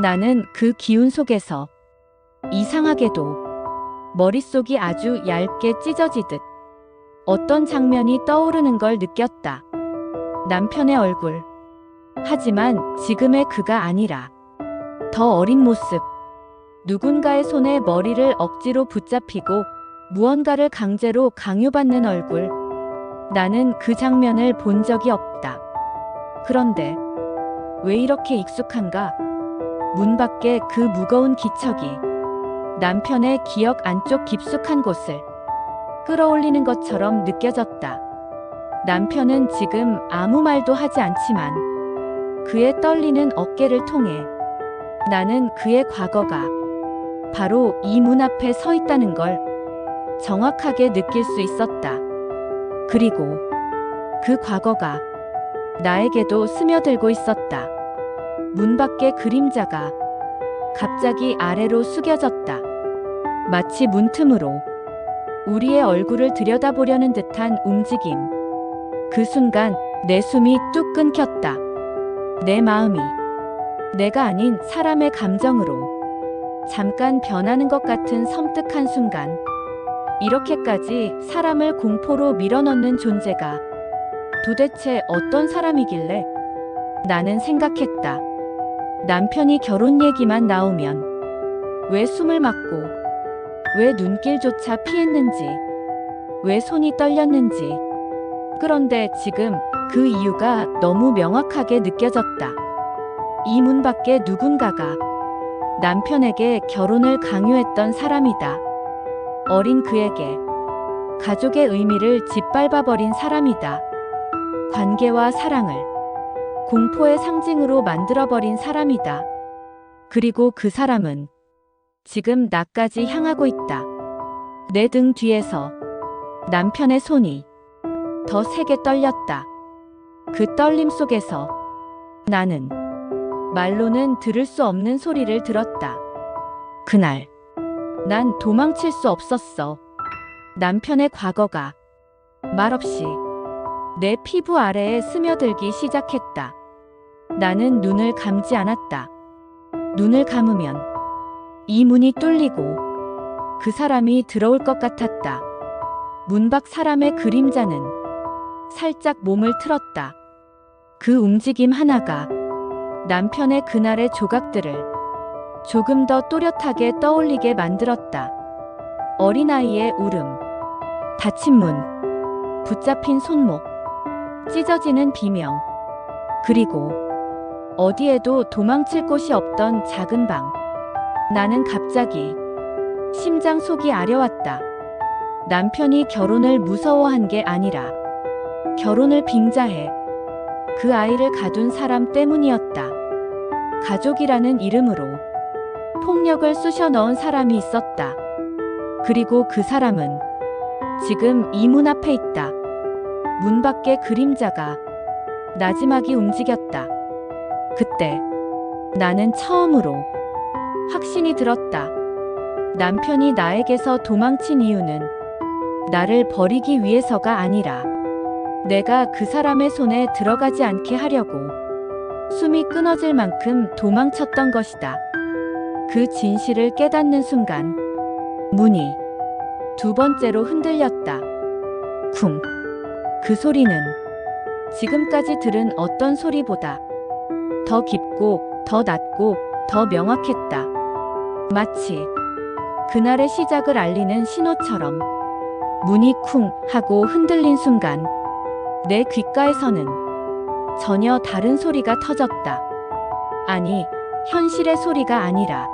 나는 그 기운 속에서 이상하게도 머릿속이 아주 얇게 찢어지듯 어떤 장면이 떠오르는 걸 느꼈다. 남편의 얼굴. 하지만 지금의 그가 아니라 더 어린 모습. 누군가의 손에 머리를 억지로 붙잡히고 무언가를 강제로 강요받는 얼굴. 나는 그 장면을 본 적이 없다. 그런데 왜 이렇게 익숙한가? 문 밖에 그 무거운 기척이 남편의 기억 안쪽 깊숙한 곳을 끌어올리는 것처럼 느껴졌다. 남편은 지금 아무 말도 하지 않지만 그의 떨리는 어깨를 통해 나는 그의 과거가 바로 이 문 앞에 서 있다는 걸 정확하게 느낄 수 있었다. 그리고 그 과거가 나에게도 스며들고 있었다. 문 밖의 그림자가 갑자기 아래로 숙여졌다. 마치 문틈으로 우리의 얼굴을 들여다보려는 듯한 움직임. 그 순간 내 숨이 뚝 끊겼다. 내 마음이 내가 아닌 사람의 감정으로 잠깐 변하는 것 같은 섬뜩한 순간. 이렇게까지 사람을 공포로 밀어넣는 존재가 도대체 어떤 사람이길래? 나는 생각했다. 남편이 결혼 얘기만 나오면 왜 숨을 막고, 왜 눈길조차 피했는지, 왜 손이 떨렸는지. 그런데 지금 그 이유가 너무 명확하게 느껴졌다. 이 문 밖에 누군가가 남편에게 결혼을 강요했던 사람이다. 어린 그에게 가족의 의미를 짓밟아버린 사람이다. 관계와 사랑을 공포의 상징으로 만들어버린 사람이다. 그리고 그 사람은 지금 나까지 향하고 있다. 내 등 뒤에서 남편의 손이 더 세게 떨렸다. 그 떨림 속에서 나는 말로는 들을 수 없는 소리를 들었다. 그날 난 도망칠 수 없었어. 남편의 과거가 말없이 내 피부 아래에 스며들기 시작했다. 나는 눈을 감지 않았다. 눈을 감으면 이 문이 뚫리고 그 사람이 들어올 것 같았다. 문 밖 사람의 그림자는 살짝 몸을 틀었다. 그 움직임 하나가 남편의 그날의 조각들을 조금 더 또렷하게 떠올리게 만들었다. 어린아이의 울음, 닫힌 문, 붙잡힌 손목, 찢어지는 비명, 그리고 어디에도 도망칠 곳이 없던 작은 방. 나는 갑자기 심장 속이 아려왔다. 남편이 결혼을 무서워한 게 아니라 결혼을 빙자해 그 아이를 가둔 사람 때문이었다. 가족이라는 이름으로 폭력을 쑤셔 넣은 사람이 있었다. 그리고 그 사람은 지금 이 문 앞에 있다. 문 밖의 그림자가 나지막이 움직였다. 그때 나는 처음으로 확신이 들었다. 남편이 나에게서 도망친 이유는 나를 버리기 위해서가 아니라 내가 그 사람의 손에 들어가지 않게 하려고 숨이 끊어질 만큼 도망쳤던 것이다. 그 진실을 깨닫는 순간 문이 두 번째로 흔들렸다. 쿵. 그 소리는 지금까지 들은 어떤 소리보다 더 깊고 더 낮고 더 명확했다. 마치 그날의 시작을 알리는 신호처럼 문이 쿵 하고 흔들린 순간 내 귓가에서는 전혀 다른 소리가 터졌다. 아니, 현실의 소리가 아니라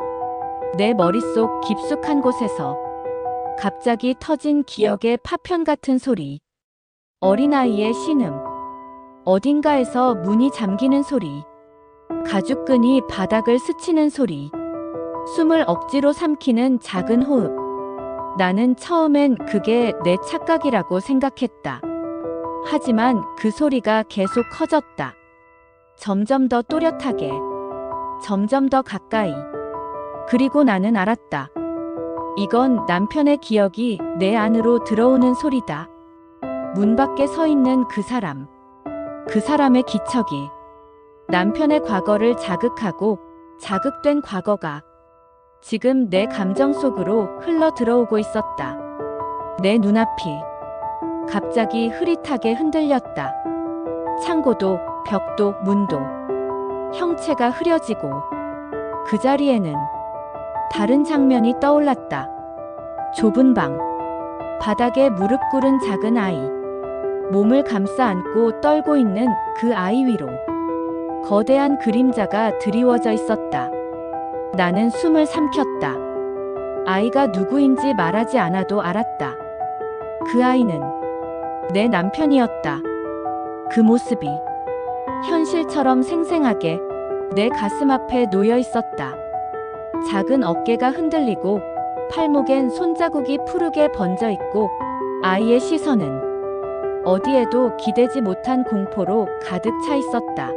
내 머릿속 깊숙한 곳에서 갑자기 터진 기억의 파편 같은 소리. 어린아이의 신음. 어딘가에서 문이 잠기는 소리. 가죽끈이 바닥을 스치는 소리. 숨을 억지로 삼키는 작은 호흡. 나는 처음엔 그게 내 착각이라고 생각했다. 하지만 그 소리가 계속 커졌다. 점점 더 또렷하게, 점점 더 가까이. 그리고 나는 알았다. 이건 남편의 기억이 내 안으로 들어오는 소리다. 문 밖에 서 있는 그 사람. 그 사람의 기척이 남편의 과거를 자극하고 자극된 과거가 지금 내 감정 속으로 흘러 들어오고 있었다. 내 눈앞이 갑자기 흐릿하게 흔들렸다. 창고도, 벽도, 문도 형체가 흐려지고 그 자리에는 다른 장면이 떠올랐다. 좁은 방, 바닥에 무릎 꿇은 작은 아이, 몸을 감싸 안고 떨고 있는 그 아이 위로 거대한 그림자가 드리워져 있었다. 나는 숨을 삼켰다. 아이가 누구인지 말하지 않아도 알았다. 그 아이는 내 남편이었다. 그 모습이 현실처럼 생생하게 내 가슴 앞에 놓여 있었다. 작은 어깨가 흔들리고 팔목엔 손자국이 푸르게 번져 있고 아이의 시선은 어디에도 기대지 못한 공포로 가득 차 있었다.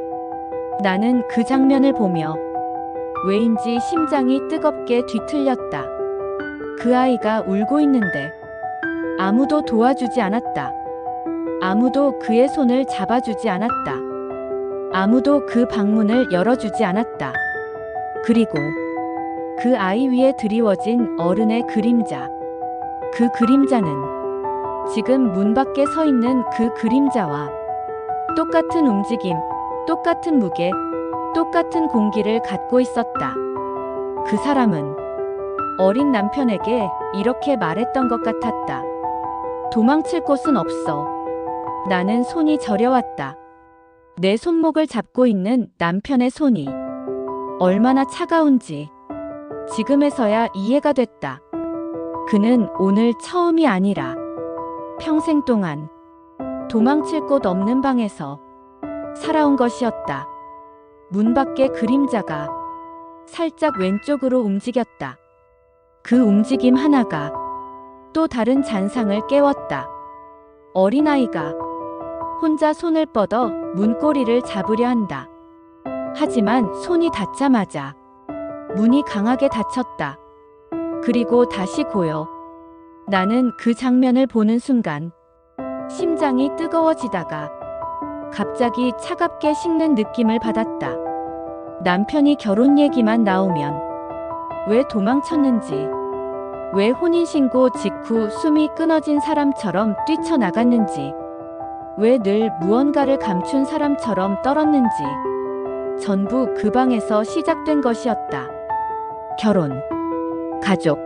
나는 그 장면을 보며 왜인지 심장이 뜨겁게 뒤틀렸다. 그 아이가 울고 있는데 아무도 도와주지 않았다. 아무도 그의 손을 잡아주지 않았다. 아무도 그 방문을 열어주지 않았다. 그리고 그 아이 위에 드리워진 어른의 그림자. 그 그림자는 지금 문 밖에 서 있는 그 그림자와 똑같은 움직임, 똑같은 무게, 똑같은 공기를 갖고 있었다. 그 사람은 어린 남편에게 이렇게 말했던 것 같았다. 도망칠 곳은 없어. 나는 손이 저려왔다. 내 손목을 잡고 있는 남편의 손이 얼마나 차가운지 지금에서야 이해가 됐다. 그는 오늘 처음이 아니라 평생 동안 도망칠 곳 없는 방에서 살아온 것이었다. 문 밖의 그림자가 살짝 왼쪽으로 움직였다. 그 움직임 하나가 또 다른 잔상을 깨웠다. 어린아이가 혼자 손을 뻗어 문고리를 잡으려 한다. 하지만 손이 닿자마자 문이 강하게 닫혔다. 그리고 다시 고요. 나는 그 장면을 보는 순간 심장이 뜨거워지다가 갑자기 차갑게 식는 느낌을 받았다. 남편이 결혼 얘기만 나오면 왜 도망쳤는지, 왜 혼인신고 직후 숨이 끊어진 사람처럼 뛰쳐나갔는지, 왜 늘 무언가를 감춘 사람처럼 떨었는지, 전부 그 방에서 시작된 것이었다. 결혼, 가족,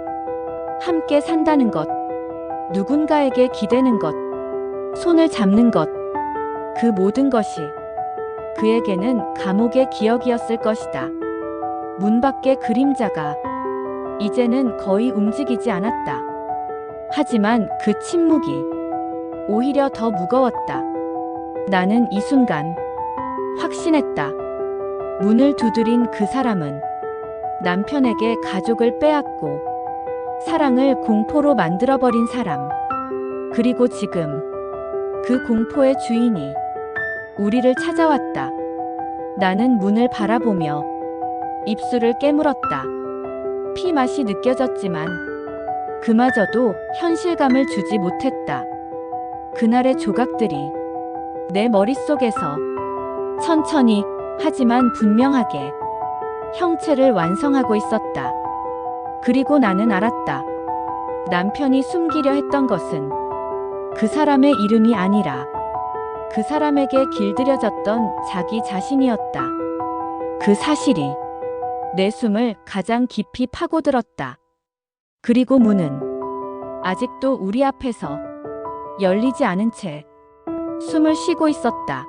함께 산다는 것, 누군가에게 기대는 것, 손을 잡는 것, 그 모든 것이 그에게는 감옥의 기억이었을 것이다. 문 밖의 그림자가 이제는 거의 움직이지 않았다. 하지만 그 침묵이 오히려 더 무거웠다. 나는 이 순간 확신했다. 문을 두드린 그 사람은 남편에게 가족을 빼앗고 사랑을 공포로 만들어버린 사람. 그리고 지금 그 공포의 주인이 우리를 찾아왔다. 나는 문을 바라보며 입술을 깨물었다. 피 맛이 느껴졌지만 그마저도 현실감을 주지 못했다. 그날의 조각들이 내 머릿속에서 천천히 하지만 분명하게 형체를 완성하고 있었다. 그리고 나는 알았다. 남편이 숨기려 했던 것은 그 사람의 이름이 아니라 그 사람에게 길들여졌던 자기 자신이었다. 그 사실이 내 숨을 가장 깊이 파고들었다. 그리고 문은 아직도 우리 앞에서 열리지 않은 채 숨을 쉬고 있었다.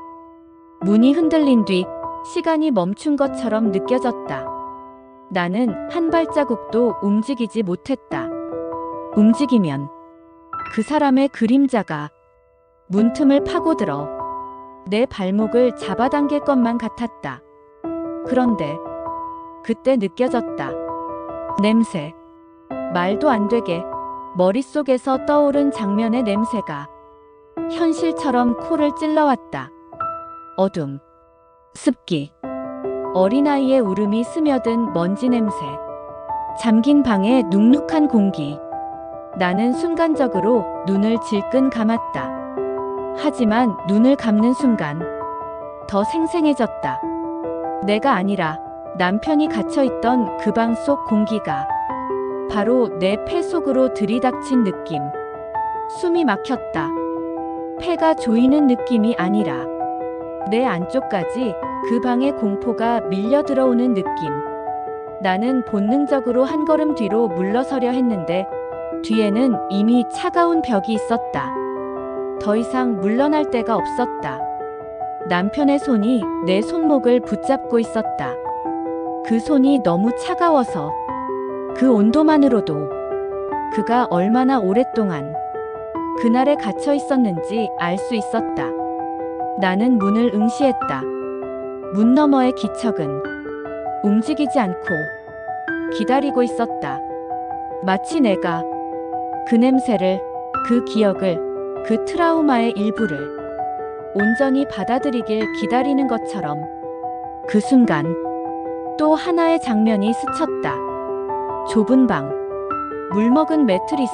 문이 흔들린 뒤 시간이 멈춘 것처럼 느껴졌다. 나는 한 발자국도 움직이지 못했다. 움직이면 그 사람의 그림자가 문틈을 파고들어 내 발목을 잡아당길 것만 같았다. 그런데 그때 느껴졌다. 냄새. 말도 안 되게 머릿속에서 떠오른 장면의 냄새가 현실처럼 코를 찔러왔다. 어둠, 습기, 어린아이의 울음이 스며든 먼지 냄새, 잠긴 방의 눅눅한 공기. 나는 순간적으로 눈을 질끈 감았다. 하지만 눈을 감는 순간 더 생생해졌다. 내가 아니라 남편이 갇혀있던 그 방 속 공기가 바로 내 폐 속으로 들이닥친 느낌. 숨이 막혔다. 폐가 조이는 느낌이 아니라 내 안쪽까지 그 방의 공포가 밀려 들어오는 느낌. 나는 본능적으로 한 걸음 뒤로 물러서려 했는데 뒤에는 이미 차가운 벽이 있었다. 더 이상 물러날 데가 없었다. 남편의 손이 내 손목을 붙잡고 있었다. 그 손이 너무 차가워서 그 온도만으로도 그가 얼마나 오랫동안 그날에 갇혀 있었는지 알 수 있었다. 나는 문을 응시했다. 문 너머의 기척은 움직이지 않고 기다리고 있었다. 마치 내가 그 냄새를, 그 기억을, 그 트라우마의 일부를 온전히 받아들이길 기다리는 것처럼. 그 순간 또 하나의 장면이 스쳤다. 좁은 방, 물먹은 매트리스,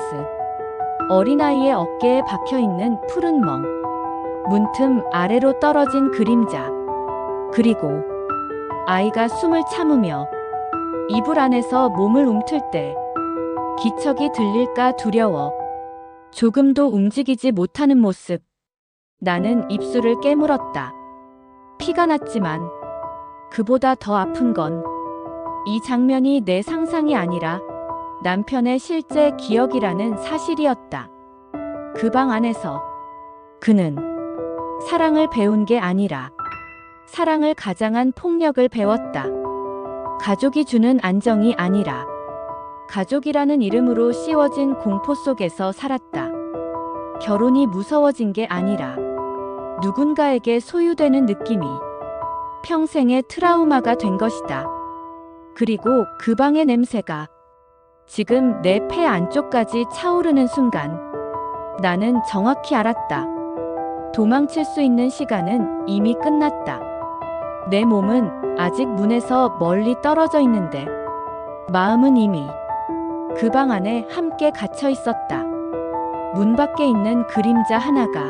어린아이의 어깨에 박혀있는 푸른 멍, 문틈 아래로 떨어진 그림자, 그리고 아이가 숨을 참으며 이불 안에서 몸을 움틀 때 기척이 들릴까 두려워 조금도 움직이지 못하는 모습. 나는 입술을 깨물었다. 피가 났지만 그보다 더 아픈 건 이 장면이 내 상상이 아니라 남편의 실제 기억이라는 사실이었다. 그 방 안에서 그는 사랑을 배운 게 아니라 사랑을 가장한 폭력을 배웠다. 가족이 주는 안정이 아니라 가족이라는 이름으로 씌워진 공포 속에서 살았다. 결혼이 무서워진 게 아니라 누군가에게 소유되는 느낌이 평생의 트라우마가 된 것이다. 그리고 그 방의 냄새가 지금 내 폐 안쪽까지 차오르는 순간 나는 정확히 알았다. 도망칠 수 있는 시간은 이미 끝났다. 내 몸은 아직 문에서 멀리 떨어져 있는데 마음은 이미 그 방 안에 함께 갇혀 있었다. 문 밖에 있는 그림자 하나가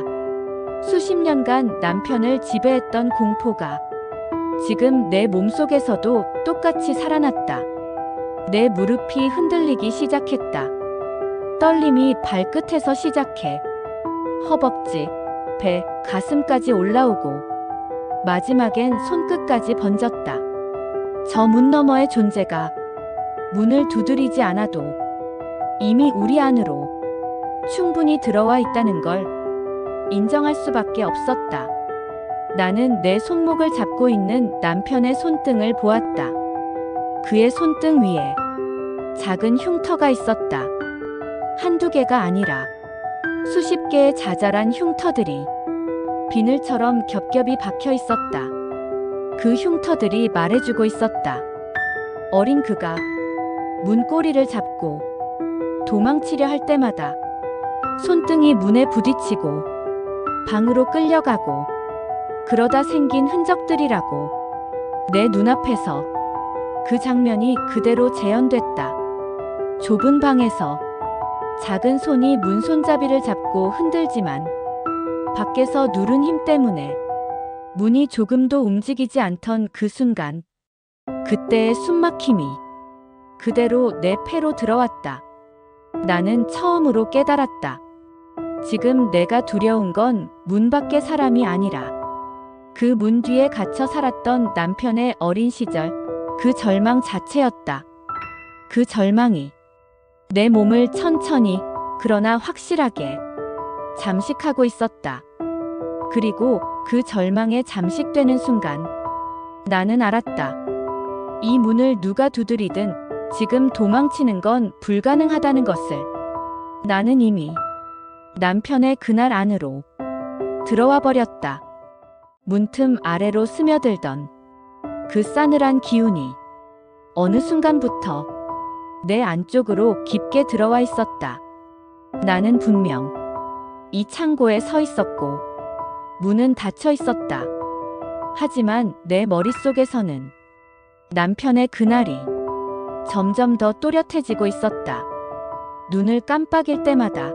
수십 년간 남편을 지배했던 공포가 지금 내 몸속에서도 똑같이 살아났다. 내 무릎이 흔들리기 시작했다. 떨림이 발끝에서 시작해 허벅지, 배, 가슴까지 올라오고 마지막엔 손끝까지 번졌다. 저 문 너머의 존재가 문을 두드리지 않아도 이미 우리 안으로 충분히 들어와 있다는 걸 인정할 수밖에 없었다. 나는 내 손목을 잡고 있는 남편의 손등을 보았다. 그의 손등 위에 작은 흉터가 있었다. 한두 개가 아니라 수십 개의 자잘한 흉터들이 비늘처럼 겹겹이 박혀 있었다. 그 흉터들이 말해주고 있었다. 어린 그가 문고리를 잡고 도망치려 할 때마다 손등이 문에 부딪히고 방으로 끌려가고 그러다 생긴 흔적들이라고. 내 눈앞에서 그 장면이 그대로 재현됐다. 좁은 방에서 작은 손이 문 손잡이를 잡고 흔들지만 밖에서 누른 힘 때문에 문이 조금도 움직이지 않던 그 순간, 그때의 숨막힘이 그대로 내 폐로 들어왔다. 나는 처음으로 깨달았다. 지금 내가 두려운 건 문 밖의 사람이 아니라 그 문 뒤에 갇혀 살았던 남편의 어린 시절, 그 절망 자체였다. 그 절망이 내 몸을 천천히, 그러나 확실하게 잠식하고 있었다. 그리고 그 절망에 잠식되는 순간 나는 알았다. 이 문을 누가 두드리든 지금 도망치는 건 불가능하다는 것을. 나는 이미 남편의 그날 안으로 들어와 버렸다. 문틈 아래로 스며들던 그 싸늘한 기운이 어느 순간부터 내 안쪽으로 깊게 들어와 있었다. 나는 분명 이 창고에 서 있었고 문은 닫혀 있었다. 하지만 내 머릿속에서는 남편의 그날이 점점 더 또렷해지고 있었다. 눈을 깜빡일 때마다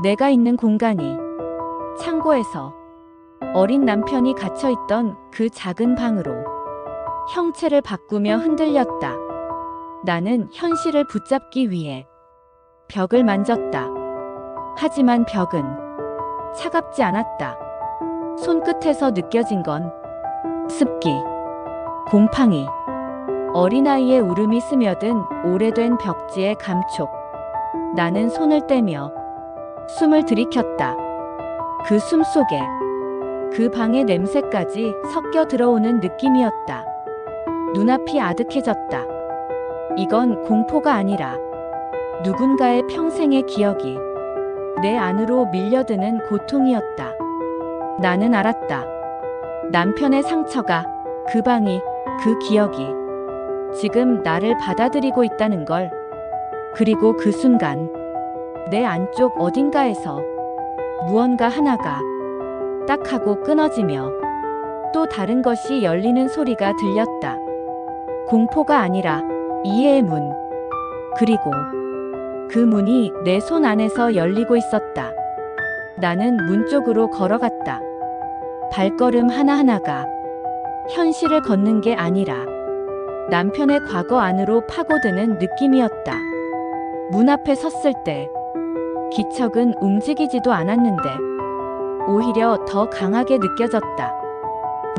내가 있는 공간이 창고에서 어린 남편이 갇혀있던 그 작은 방으로 형체를 바꾸며 흔들렸다. 나는 현실을 붙잡기 위해 벽을 만졌다. 하지만 벽은 차갑지 않았다. 손끝에서 느껴진 건 습기, 곰팡이, 어린아이의 울음이 스며든 오래된 벽지의 감촉. 나는 손을 떼며 숨을 들이켰다. 그 숨 속에 그 방의 냄새까지 섞여 들어오는 느낌이었다. 눈앞이 아득해졌다. 이건 공포가 아니라 누군가의 평생의 기억이 내 안으로 밀려드는 고통이었다. 나는 알았다. 남편의 상처가, 그 방이, 그 기억이 지금 나를 받아들이고 있다는 걸. 그리고 그 순간 내 안쪽 어딘가에서 무언가 하나가 딱 하고 끊어지며 또 다른 것이 열리는 소리가 들렸다. 공포가 아니라 이해의 문. 그리고 그 문이 내 손 안에서 열리고 있었다. 나는 문 쪽으로 걸어갔다. 발걸음 하나하나가 현실을 걷는 게 아니라 남편의 과거 안으로 파고드는 느낌이었다. 문 앞에 섰을 때 기척은 움직이지도 않았는데 오히려 더 강하게 느껴졌다.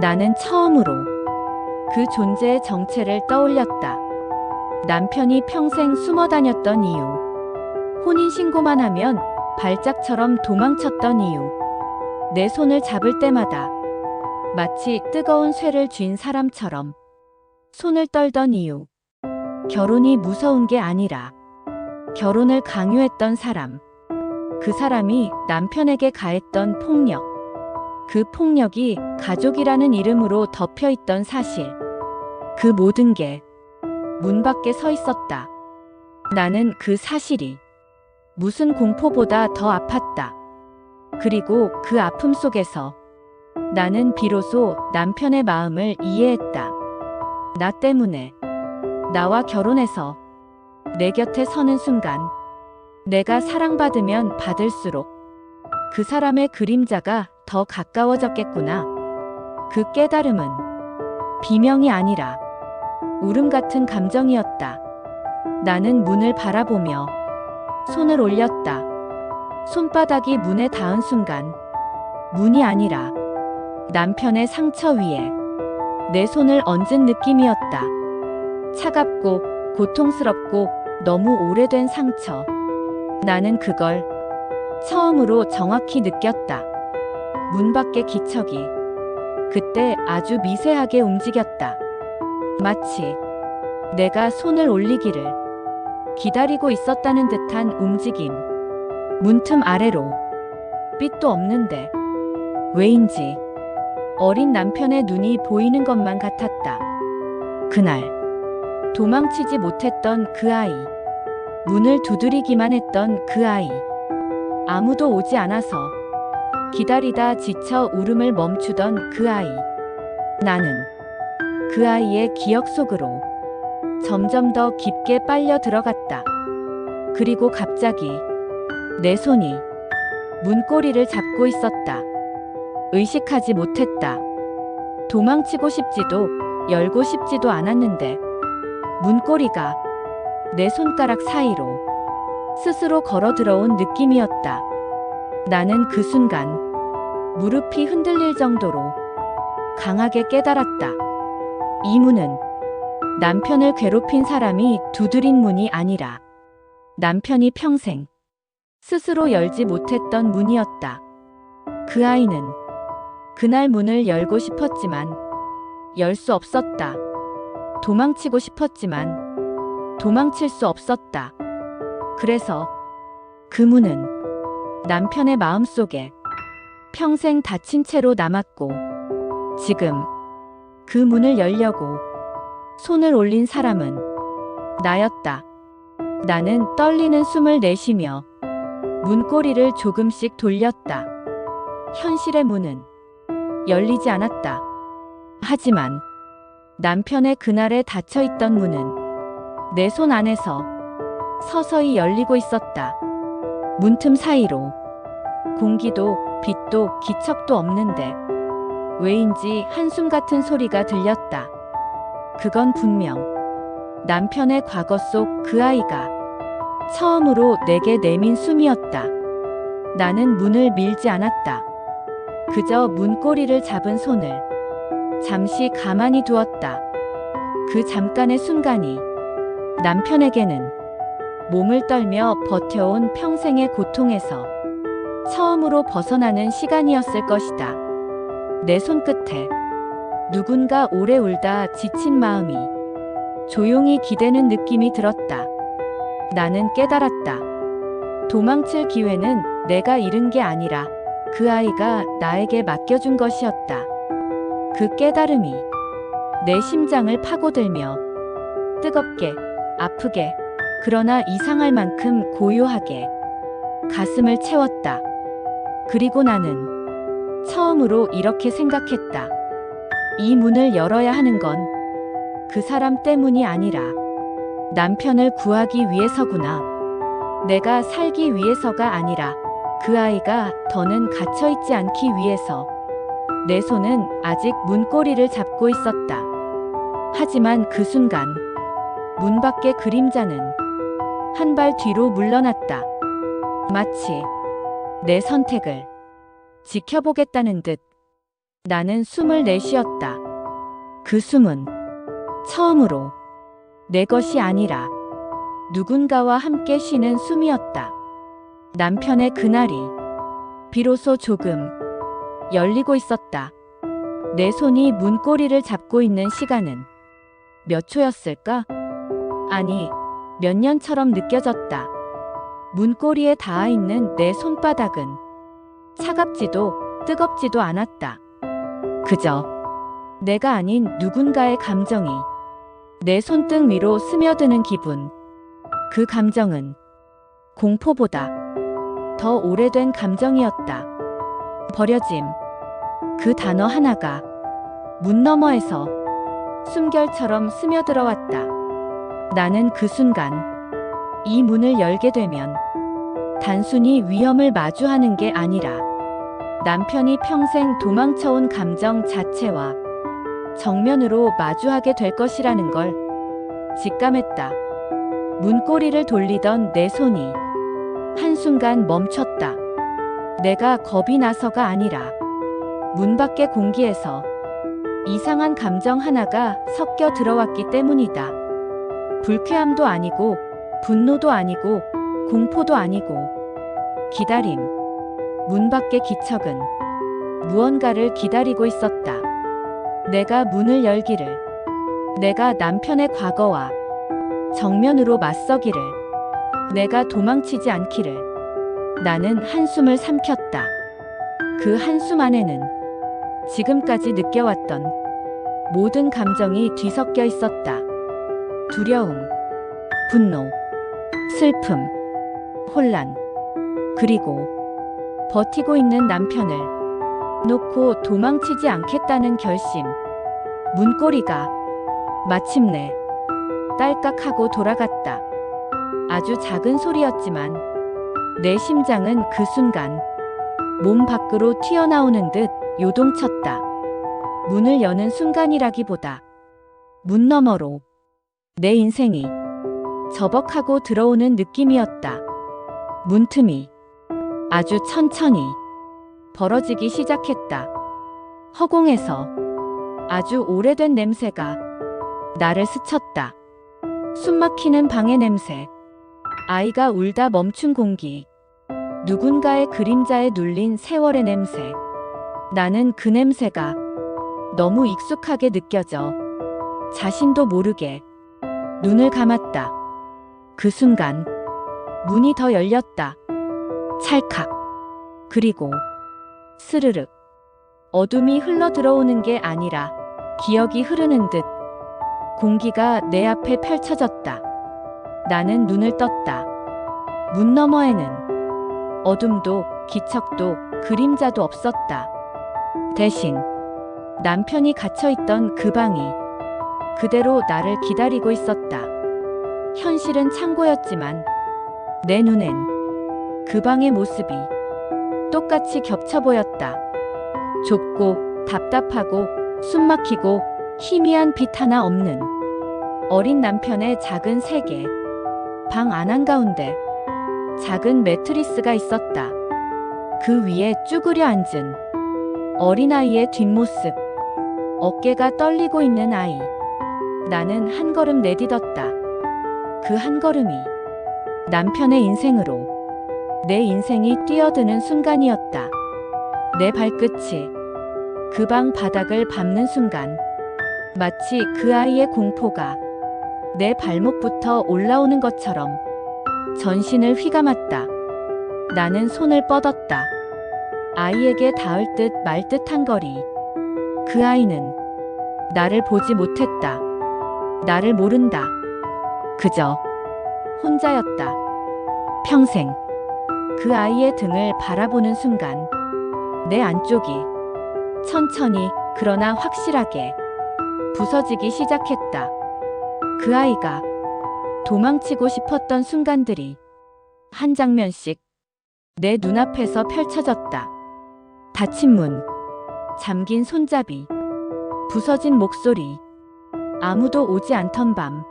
나는 처음으로 그 존재의 정체를 떠올렸다. 남편이 평생 숨어 다녔던 이유, 혼인신고만 하면 발작처럼 도망쳤던 이유, 내 손을 잡을 때마다 마치 뜨거운 쇠를 쥔 사람처럼 손을 떨던 이유. 결혼이 무서운 게 아니라 결혼을 강요했던 사람, 그 사람이 남편에게 가했던 폭력, 그 폭력이 가족이라는 이름으로 덮여 있던 사실, 그 모든 게 문 밖에 서 있었다. 나는 그 사실이 무슨 공포보다 더 아팠다. 그리고 그 아픔 속에서 나는 비로소 남편의 마음을 이해했다. 나 때문에, 나와 결혼해서 내 곁에 서는 순간 내가 사랑받으면 받을수록 그 사람의 그림자가 더 가까워졌겠구나. 그 깨달음은 비명이 아니라 울음 같은 감정이었다. 나는 문을 바라보며 손을 올렸다. 손바닥이 문에 닿은 순간 문이 아니라 남편의 상처 위에 내 손을 얹은 느낌이었다. 차갑고 고통스럽고 너무 오래된 상처. 나는 그걸 처음으로 정확히 느꼈다. 문 밖의 기척이 그때 아주 미세하게 움직였다. 마치 내가 손을 올리기를 기다리고 있었다는 듯한 움직임. 문틈 아래로 빛도 없는데 왜인지 어린 남편의 눈이 보이는 것만 같았다. 그날 도망치지 못했던 그 아이, 문을 두드리기만 했던 그 아이, 아무도 오지 않아서 기다리다 지쳐 울음을 멈추던 그 아이. 나는 그 아이의 기억 속으로 점점 더 깊게 빨려 들어갔다. 그리고 갑자기 내 손이 문고리를 잡고 있었다. 의식하지 못했다. 도망치고 싶지도 열고 싶지도 않았는데 문고리가 내 손가락 사이로 스스로 걸어 들어온 느낌이었다. 나는 그 순간 무릎이 흔들릴 정도로 강하게 깨달았다. 이 문은 남편을 괴롭힌 사람이 두드린 문이 아니라 남편이 평생 스스로 열지 못했던 문이었다. 그 아이는 그날 문을 열고 싶었지만 열 수 없었다. 도망치고 싶었지만 도망칠 수 없었다. 그래서 그 문은 남편의 마음속에 평생 닫힌 채로 남았고 지금 그 문을 열려고 손을 올린 사람은 나였다. 나는 떨리는 숨을 내쉬며 문고리를 조금씩 돌렸다. 현실의 문은 열리지 않았다. 하지만 남편의 그날에 닫혀있던 문은 내 손 안에서 서서히 열리고 있었다. 문틈 사이로 공기도 빛도 기척도 없는데 왜인지 한숨 같은 소리가 들렸다. 그건 분명 남편의 과거 속 그 아이가 처음으로 내게 내민 숨이었다. 나는 문을 밀지 않았다. 그저 문고리를 잡은 손을 잠시 가만히 두었다. 그 잠깐의 순간이 남편에게는 몸을 떨며 버텨온 평생의 고통에서 처음으로 벗어나는 시간이었을 것이다. 내 손끝에 누군가 오래 울다 지친 마음이 조용히 기대는 느낌이 들었다. 나는 깨달았다. 도망칠 기회는 내가 잃은 게 아니라 그 아이가 나에게 맡겨준 것이었다. 그 깨달음이 내 심장을 파고들며 뜨겁게, 아프게, 그러나 이상할 만큼 고요하게 가슴을 채웠다. 그리고 나는 처음으로 이렇게 생각했다. 이 문을 열어야 하는 건 그 사람 때문이 아니라 남편을 구하기 위해서구나. 내가 살기 위해서가 아니라 그 아이가 더는 갇혀있지 않기 위해서. 내 손은 아직 문고리를 잡고 있었다. 하지만 그 순간 문 밖의 그림자는 한 발 뒤로 물러났다. 마치 내 선택을 지켜보겠다는 듯 나는 숨을 내쉬었다. 그 숨은 처음으로 내 것이 아니라 누군가와 함께 쉬는 숨이었다. 남편의 그날이 비로소 조금 열리고 있었다. 내 손이 문고리를 잡고 있는 시간은 몇 초였을까? 아니, 몇 년처럼 느껴졌다. 문고리에 닿아 있는 내 손바닥은 차갑지도 뜨겁지도 않았다. 그저 내가 아닌 누군가의 감정이 내 손등 위로 스며드는 기분. 그 감정은 공포보다 더 오래된 감정이었다. 버려짐. 그 단어 하나가 문 너머에서 숨결처럼 스며들어왔다. 나는 그 순간 이 문을 열게 되면 단순히 위험을 마주하는 게 아니라 남편이 평생 도망쳐온 감정 자체와 정면으로 마주하게 될 것이라는 걸 직감했다. 문고리를 돌리던 내 손이 한순간 멈췄다. 내가 겁이 나서가 아니라 문 밖의 공기에서 이상한 감정 하나가 섞여 들어왔기 때문이다. 불쾌함도 아니고 분노도 아니고 공포도 아니고 기다림. 문 밖의 기척은 무언가를 기다리고 있었다. 내가 문을 열기를, 내가 남편의 과거와 정면으로 맞서기를, 내가 도망치지 않기를. 나는 한숨을 삼켰다. 그 한숨 안에는 지금까지 느껴왔던 모든 감정이 뒤섞여 있었다. 두려움, 분노, 슬픔, 혼란, 그리고 버티고 있는 남편을 놓고 도망치지 않겠다는 결심. 문고리가 마침내 딸깍하고 돌아갔다. 아주 작은 소리였지만 내 심장은 그 순간 몸 밖으로 튀어나오는 듯 요동쳤다. 문을 여는 순간이라기보다 문 너머로 내 인생이 저벅하고 들어오는 느낌이었다. 문틈이 아주 천천히 벌어지기 시작했다. 허공에서 아주 오래된 냄새가 나를 스쳤다. 숨막히는 방의 냄새, 아이가 울다 멈춘 공기, 누군가의 그림자에 눌린 세월의 냄새. 나는 그 냄새가 너무 익숙하게 느껴져 자신도 모르게 눈을 감았다. 그 순간 문이 더 열렸다. 찰칵. 그리고 스르륵. 어둠이 흘러 들어오는 게 아니라 기억이 흐르는 듯 공기가 내 앞에 펼쳐졌다. 나는 눈을 떴다. 문 너머에는 어둠도 기척도 그림자도 없었다. 대신 남편이 갇혀있던 그 방이 그대로 나를 기다리고 있었다. 현실은 창고였지만 내 눈엔 그 방의 모습이 똑같이 겹쳐 보였다. 좁고 답답하고 숨막히고 희미한 빛 하나 없는 어린 남편의 작은 세계. 방 안 한가운데 작은 매트리스가 있었다. 그 위에 쭈그려 앉은 어린아이의 뒷모습. 어깨가 떨리고 있는 아이. 나는 한 걸음 내딛었다. 그 한 걸음이 남편의 인생으로 내 인생이 뛰어드는 순간이었다. 내 발끝이 그 방 바닥을 밟는 순간 마치 그 아이의 공포가 내 발목부터 올라오는 것처럼 전신을 휘감았다. 나는 손을 뻗었다. 아이에게 닿을 듯 말 듯한 거리. 그 아이는 나를 보지 못했다. 나를 모른다. 그저 혼자였다. 평생 그 아이의 등을 바라보는 순간 내 안쪽이 천천히 그러나 확실하게 부서지기 시작했다. 그 아이가 도망치고 싶었던 순간들이 한 장면씩 내 눈앞에서 펼쳐졌다. 닫힌 문, 잠긴 손잡이, 부서진 목소리, 아무도 오지 않던 밤,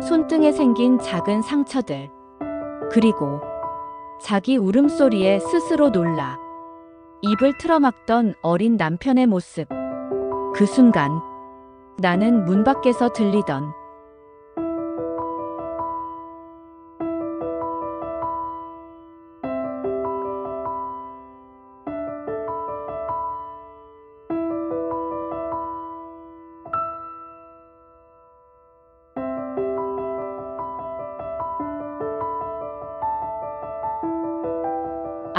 손등에 생긴 작은 상처들, 그리고 자기 울음소리에 스스로 놀라 입을 틀어막던 어린 남편의 모습. 그 순간 나는 문 밖에서 들리던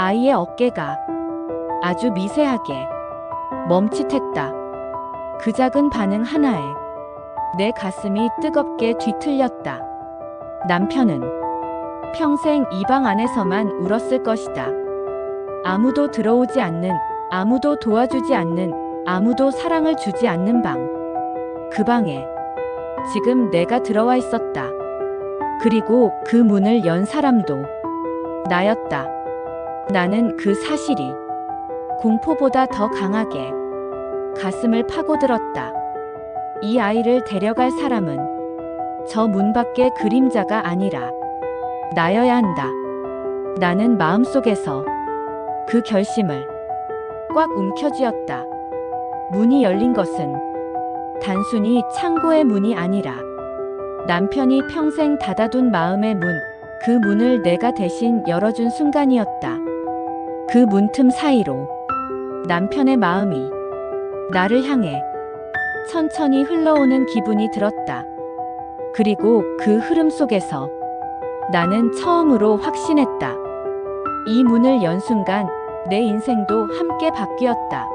아이의 어깨가 아주 미세하게 멈칫했다. 그 작은 반응 하나에 내 가슴이 뜨겁게 뒤틀렸다. 남편은 평생 이 방 안에서만 울었을 것이다. 아무도 들어오지 않는, 아무도 도와주지 않는, 아무도 사랑을 주지 않는 방. 그 방에 지금 내가 들어와 있었다. 그리고 그 문을 연 사람도 나였다. 나는 그 사실이 공포보다 더 강하게 가슴을 파고들었다. 이 아이를 데려갈 사람은 저 문 밖의 그림자가 아니라 나여야 한다. 나는 마음속에서 그 결심을 꽉 움켜쥐었다. 문이 열린 것은 단순히 창고의 문이 아니라 남편이 평생 닫아둔 마음의 문, 그 문을 내가 대신 열어준 순간이었다. 그 문틈 사이로 남편의 마음이 나를 향해 천천히 흘러오는 기분이 들었다. 그리고 그 흐름 속에서 나는 처음으로 확신했다. 이 문을 연 순간 내 인생도 함께 바뀌었다.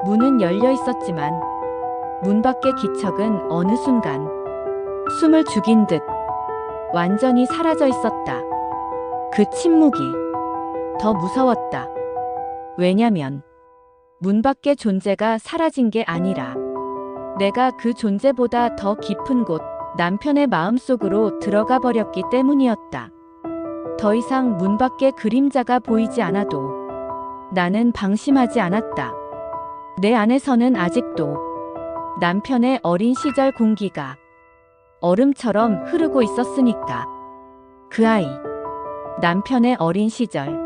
문은 열려 있었지만 문 밖의 기척은 어느 순간 숨을 죽인 듯 완전히 사라져 있었다. 그 침묵이 더 무서웠다. 왜냐면 문 밖의 존재가 사라진 게 아니라 내가 그 존재보다 더 깊은 곳, 남편의 마음속으로 들어가 버렸기 때문이었다. 더 이상 문 밖의 그림자가 보이지 않아도 나는 방심하지 않았다. 내 안에서는 아직도 남편의 어린 시절 공기가 얼음처럼 흐르고 있었으니까. 그 아이, 남편의 어린 시절,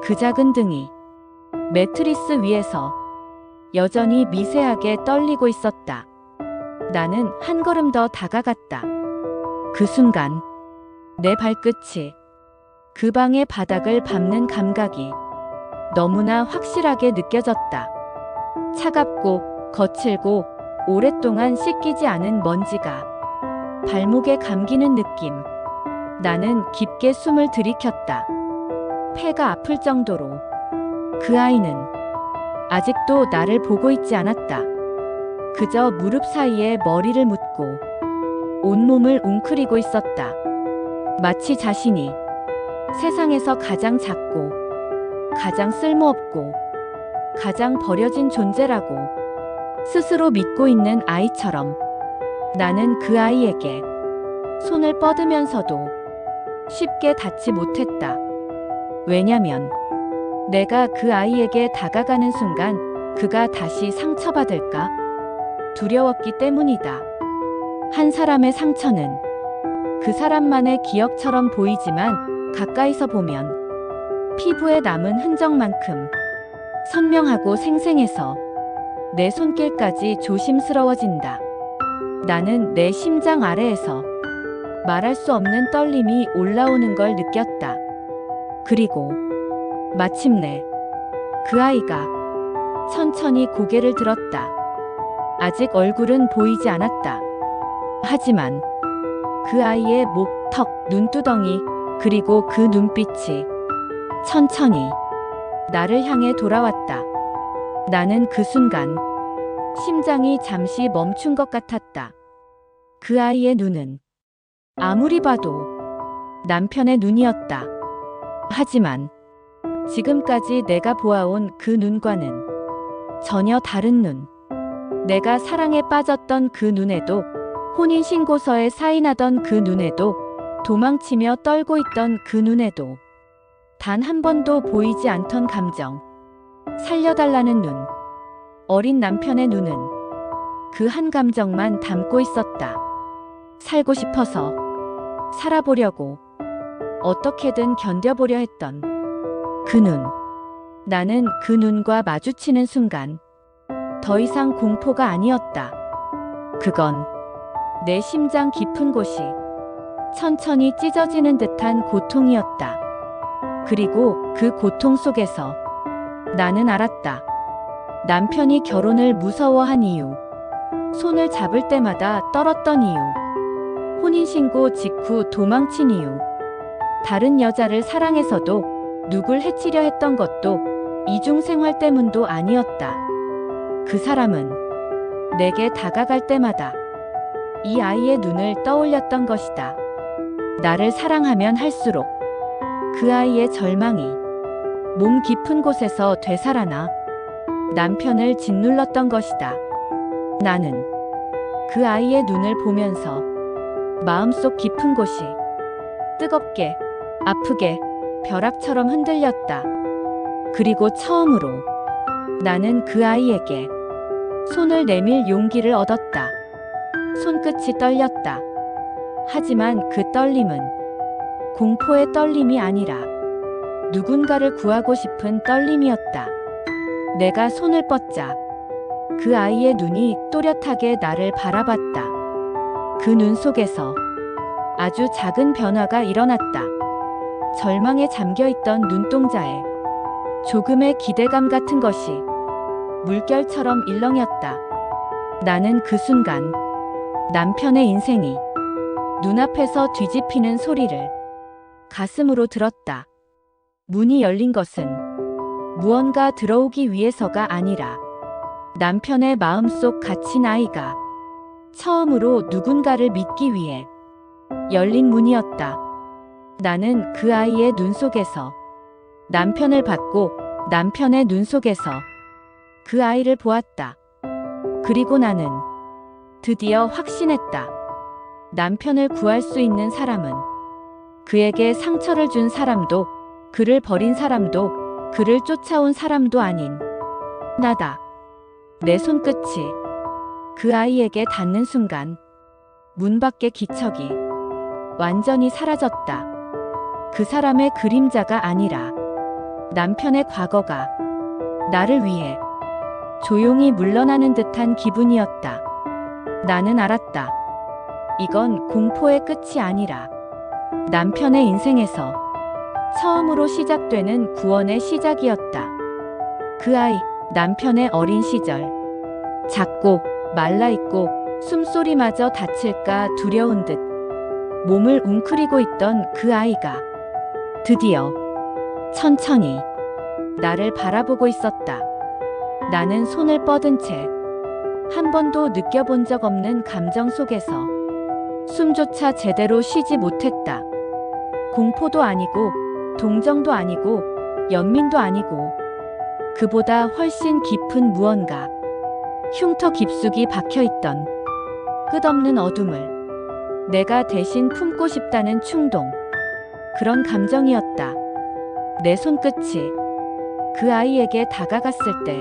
그 작은 등이 매트리스 위에서 여전히 미세하게 떨리고 있었다. 나는 한 걸음 더 다가갔다. 그 순간 내 발끝이 그 방의 바닥을 밟는 감각이 너무나 확실하게 느껴졌다. 차갑고 거칠고 오랫동안 씻기지 않은 먼지가 발목에 감기는 느낌. 나는 깊게 숨을 들이켰다. 폐가 아플 정도로. 그 아이는 아직도 나를 보고 있지 않았다. 그저 무릎 사이에 머리를 묻고 온몸을 웅크리고 있었다. 마치 자신이 세상에서 가장 작고 가장 쓸모없고 가장 버려진 존재라고 스스로 믿고 있는 아이처럼. 나는 그 아이에게 손을 뻗으면서도 쉽게 닿지 못했다. 왜냐면 내가 그 아이에게 다가가는 순간 그가 다시 상처받을까 두려웠기 때문이다. 한 사람의 상처는 그 사람만의 기억처럼 보이지만 가까이서 보면 피부에 남은 흔적만큼 선명하고 생생해서 내 손길까지 조심스러워진다. 나는 내 심장 아래에서 말할 수 없는 떨림이 올라오는 걸 느꼈다. 그리고 마침내 그 아이가 천천히 고개를 들었다. 아직 얼굴은 보이지 않았다. 하지만 그 아이의 목, 턱, 눈두덩이, 그리고 그 눈빛이 천천히 나를 향해 돌아왔다. 나는 그 순간 심장이 잠시 멈춘 것 같았다. 그 아이의 눈은 아무리 봐도 남편의 눈이었다. 하지만 지금까지 내가 보아온 그 눈과는 전혀 다른 눈. 내가 사랑에 빠졌던 그 눈에도, 혼인신고서에 사인하던 그 눈에도, 도망치며 떨고 있던 그 눈에도 단 한 번도 보이지 않던 감정. 살려달라는 눈. 어린 남편의 눈은 그 한 감정만 담고 있었다. 살고 싶어서, 살아보려고, 어떻게든 견뎌보려 했던 그 눈. 나는 그 눈과 마주치는 순간 더 이상 공포가 아니었다. 그건 내 심장 깊은 곳이 천천히 찢어지는 듯한 고통이었다. 그리고 그 고통 속에서 나는 알았다. 남편이 결혼을 무서워한 이유, 손을 잡을 때마다 떨었던 이유, 혼인신고 직후 도망친 이유, 다른 여자를 사랑해서도 누굴 해치려 했던 것도 이중생활 때문도 아니었다. 그 사람은 내게 다가갈 때마다 이 아이의 눈을 떠올렸던 것이다. 나를 사랑하면 할수록 그 아이의 절망이 몸 깊은 곳에서 되살아나 남편을 짓눌렀던 것이다. 나는 그 아이의 눈을 보면서 마음속 깊은 곳이 뜨겁게, 아프게, 벼락처럼 흔들렸다. 그리고 처음으로 나는 그 아이에게 손을 내밀 용기를 얻었다. 손끝이 떨렸다. 하지만 그 떨림은 공포의 떨림이 아니라 누군가를 구하고 싶은 떨림이었다. 내가 손을 뻗자 그 아이의 눈이 또렷하게 나를 바라봤다. 그 눈 속에서 아주 작은 변화가 일어났다. 절망에 잠겨있던 눈동자에 조금의 기대감 같은 것이 물결처럼 일렁였다. 나는 그 순간 남편의 인생이 눈앞에서 뒤집히는 소리를 가슴으로 들었다. 문이 열린 것은 무언가 들어오기 위해서가 아니라 남편의 마음속 갇힌 아이가 처음으로 누군가를 믿기 위해 열린 문이었다. 나는 그 아이의 눈 속에서 남편을 봤고 남편의 눈 속에서 그 아이를 보았다. 그리고 나는 드디어 확신했다. 남편을 구할 수 있는 사람은 그에게 상처를 준 사람도 그를 버린 사람도 그를 쫓아온 사람도 아닌 나다. 내 손끝이 그 아이에게 닿는 순간 문 밖의 기척이 완전히 사라졌다. 그 사람의 그림자가 아니라 남편의 과거가 나를 위해 조용히 물러나는 듯한 기분이었다. 나는 알았다. 이건 공포의 끝이 아니라 남편의 인생에서 처음으로 시작되는 구원의 시작이었다. 그 아이, 남편의 어린 시절. 작고 말라있고 숨소리마저 다칠까 두려운 듯 몸을 웅크리고 있던 그 아이가 드디어 천천히 나를 바라보고 있었다. 나는 손을 뻗은 채 한 번도 느껴본 적 없는 감정 속에서 숨조차 제대로 쉬지 못했다. 공포도 아니고 동정도 아니고 연민도 아니고 그보다 훨씬 깊은 무언가, 흉터 깊숙이 박혀있던 끝없는 어둠을 내가 대신 품고 싶다는 충동, 그런 감정이었다. 내 손끝이 그 아이에게 다가갔을 때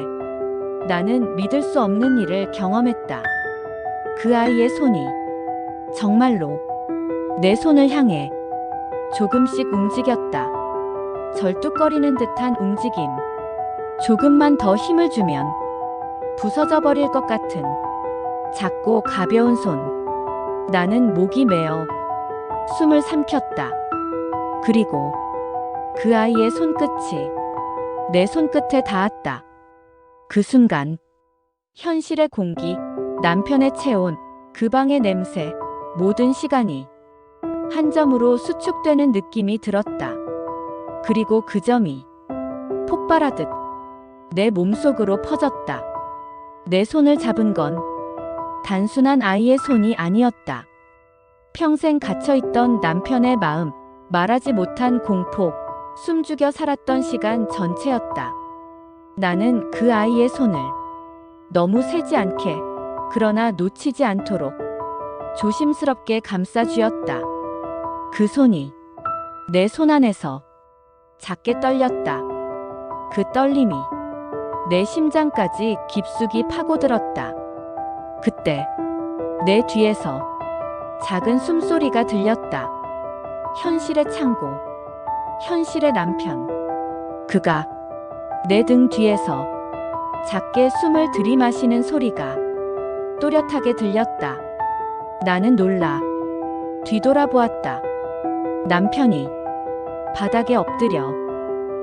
나는 믿을 수 없는 일을 경험했다. 그 아이의 손이 정말로 내 손을 향해 조금씩 움직였다. 절뚝거리는 듯한 움직임. 조금만 더 힘을 주면 부서져 버릴 것 같은 작고 가벼운 손. 나는 목이 메어 숨을 삼켰다. 그리고 그 아이의 손끝이 내 손끝에 닿았다. 그 순간 현실의 공기, 남편의 체온, 그 방의 냄새, 모든 시간이 한 점으로 수축되는 느낌이 들었다. 그리고 그 점이 폭발하듯 내 몸속으로 퍼졌다. 내 손을 잡은 건 단순한 아이의 손이 아니었다. 평생 갇혀있던 남편의 마음, 말하지 못한 공포, 숨죽여 살았던 시간 전체였다. 나는 그 아이의 손을 너무 세지 않게, 그러나 놓치지 않도록 조심스럽게 감싸 쥐었다. 그 손이 내 손 안에서 작게 떨렸다. 그 떨림이 내 심장까지 깊숙이 파고들었다. 그때 내 뒤에서 작은 숨소리가 들렸다. 현실의 창고, 현실의 남편. 그가 내 등 뒤에서 작게 숨을 들이마시는 소리가 또렷하게 들렸다. 나는 놀라 뒤돌아보았다. 남편이 바닥에 엎드려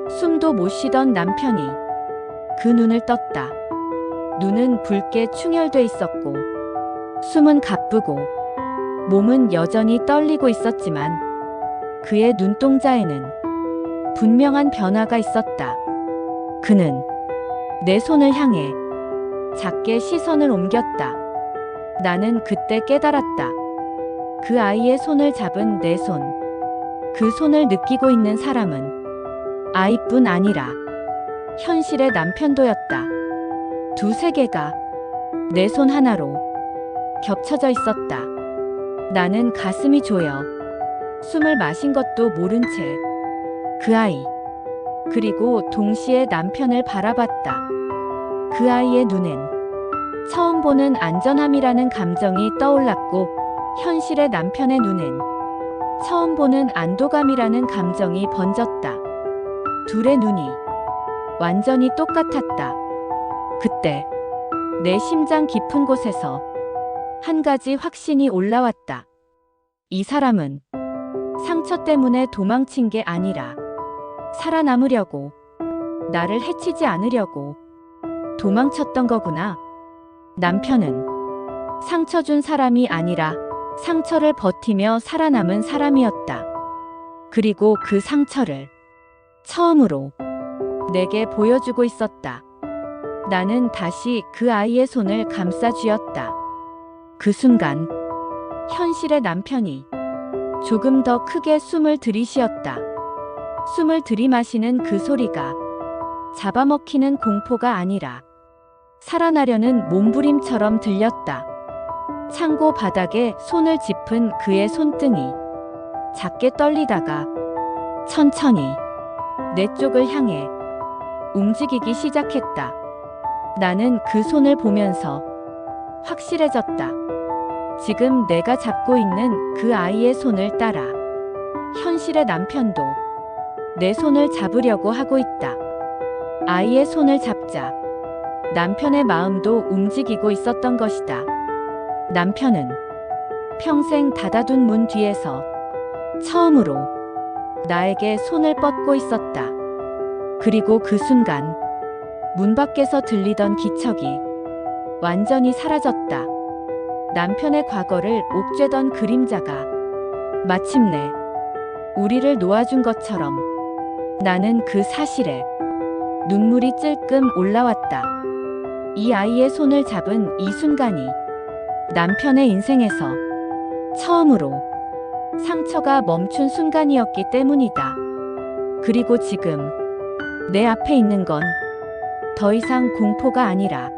숨도 못 쉬던 남편이 그 눈을 떴다. 눈은 붉게 충혈돼 있었고 숨은 가쁘고 몸은 여전히 떨리고 있었지만 그의 눈동자에는 분명한 변화가 있었다. 그는 내 손을 향해 작게 시선을 옮겼다. 나는 그때 깨달았다. 그 아이의 손을 잡은 내 손. 그 손을 느끼고 있는 사람은 아이뿐 아니라 현실의 남편도였다. 두 세계가 내 손 하나로 겹쳐져 있었다. 나는 가슴이 조여 숨을 마신 것도 모른 채 그 아이, 그리고 동시에 남편을 바라봤다. 그 아이의 눈엔 처음 보는 안전함이라는 감정이 떠올랐고, 현실의 남편의 눈엔 처음 보는 안도감이라는 감정이 번졌다. 둘의 눈이 완전히 똑같았다. 그때 내 심장 깊은 곳에서 한 가지 확신이 올라왔다. 이 사람은 상처 때문에 도망친 게 아니라 살아남으려고, 나를 해치지 않으려고 도망쳤던 거구나. 남편은 상처 준 사람이 아니라 상처를 버티며 살아남은 사람이었다. 그리고 그 상처를 처음으로 내게 보여주고 있었다. 나는 다시 그 아이의 손을 감싸 쥐었다. 그 순간 현실의 남편이 조금 더 크게 숨을 들이쉬었다. 숨을 들이마시는 그 소리가 잡아먹히는 공포가 아니라 살아나려는 몸부림처럼 들렸다. 창고 바닥에 손을 짚은 그의 손등이 작게 떨리다가 천천히 내 쪽을 향해 움직이기 시작했다. 나는 그 손을 보면서 확실해졌다. 지금 내가 잡고 있는 그 아이의 손을 따라 현실의 남편도 내 손을 잡으려고 하고 있다. 아이의 손을 잡자 남편의 마음도 움직이고 있었던 것이다. 남편은 평생 닫아둔 문 뒤에서 처음으로 나에게 손을 뻗고 있었다. 그리고 그 순간 문 밖에서 들리던 기척이 완전히 사라졌다. 남편의 과거를 옥죄던 그림자가 마침내 우리를 놓아준 것처럼 나는 그 사실에 눈물이 찔끔 올라왔다. 이 아이의 손을 잡은 이 순간이 남편의 인생에서 처음으로 상처가 멈춘 순간이었기 때문이다. 그리고 지금 내 앞에 있는 건 더 이상 공포가 아니라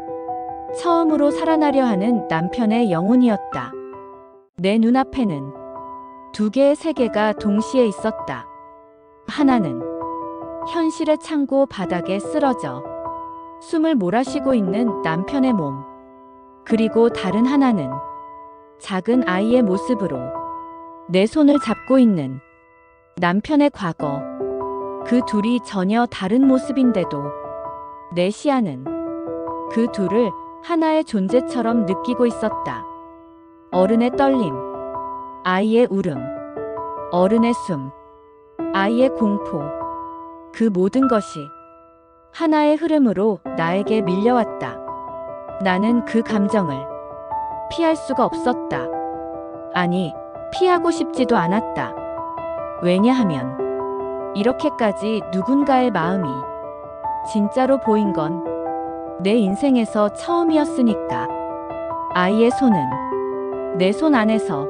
처음으로 살아나려 하는 남편의 영혼이었다. 내 눈앞에는 두 개의 세계가 동시에 있었다. 하나는 현실의 창고 바닥에 쓰러져 숨을 몰아쉬고 있는 남편의 몸. 그리고 다른 하나는 작은 아이의 모습으로 내 손을 잡고 있는 남편의 과거. 그 둘이 전혀 다른 모습인데도 내 시야는 그 둘을 하나의 존재처럼 느끼고 있었다. 어른의 떨림, 아이의 울음, 어른의 숨, 아이의 공포. 그 모든 것이 하나의 흐름으로 나에게 밀려왔다. 나는 그 감정을 피할 수가 없었다. 아니, 피하고 싶지도 않았다. 왜냐하면 이렇게까지 누군가의 마음이 진짜로 보인 건 내 인생에서 처음이었으니까. 아이의 손은 내 손 안에서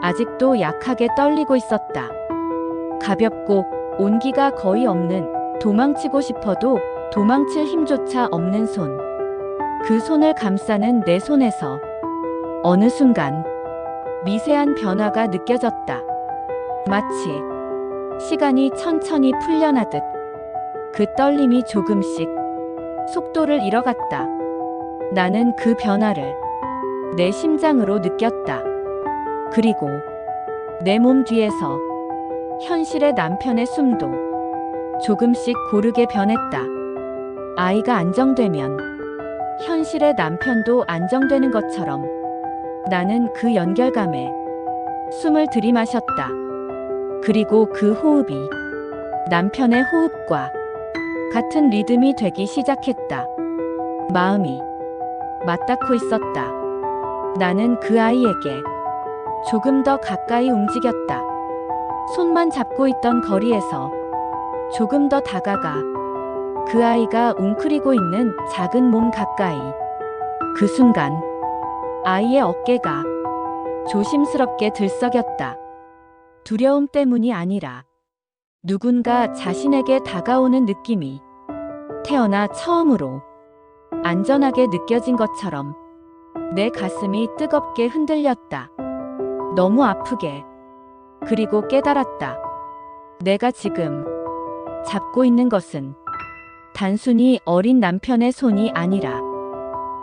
아직도 약하게 떨리고 있었다. 가볍고 온기가 거의 없는, 도망치고 싶어도 도망칠 힘조차 없는 손. 그 손을 감싸는 내 손에서 어느 순간 미세한 변화가 느껴졌다. 마치 시간이 천천히 풀려나듯 그 떨림이 조금씩 속도를 잃어갔다. 나는 그 변화를 내 심장으로 느꼈다. 그리고 내 몸 뒤에서 현실의 남편의 숨도 조금씩 고르게 변했다. 아이가 안정되면 현실의 남편도 안정되는 것처럼 나는 그 연결감에 숨을 들이마셨다. 그리고 그 호흡이 남편의 호흡과 같은 리듬이 되기 시작했다. 마음이 맞닿고 있었다. 나는 그 아이에게 조금 더 가까이 움직였다. 손만 잡고 있던 거리에서 조금 더 다가가 그 아이가 웅크리고 있는 작은 몸 가까이. 그 순간 아이의 어깨가 조심스럽게 들썩였다. 두려움 때문이 아니라 누군가 자신에게 다가오는 느낌이 태어나 처음으로 안전하게 느껴진 것처럼 내 가슴이 뜨겁게 흔들렸다. 너무 아프게. 그리고 깨달았다. 내가 지금 잡고 있는 것은 단순히 어린 남편의 손이 아니라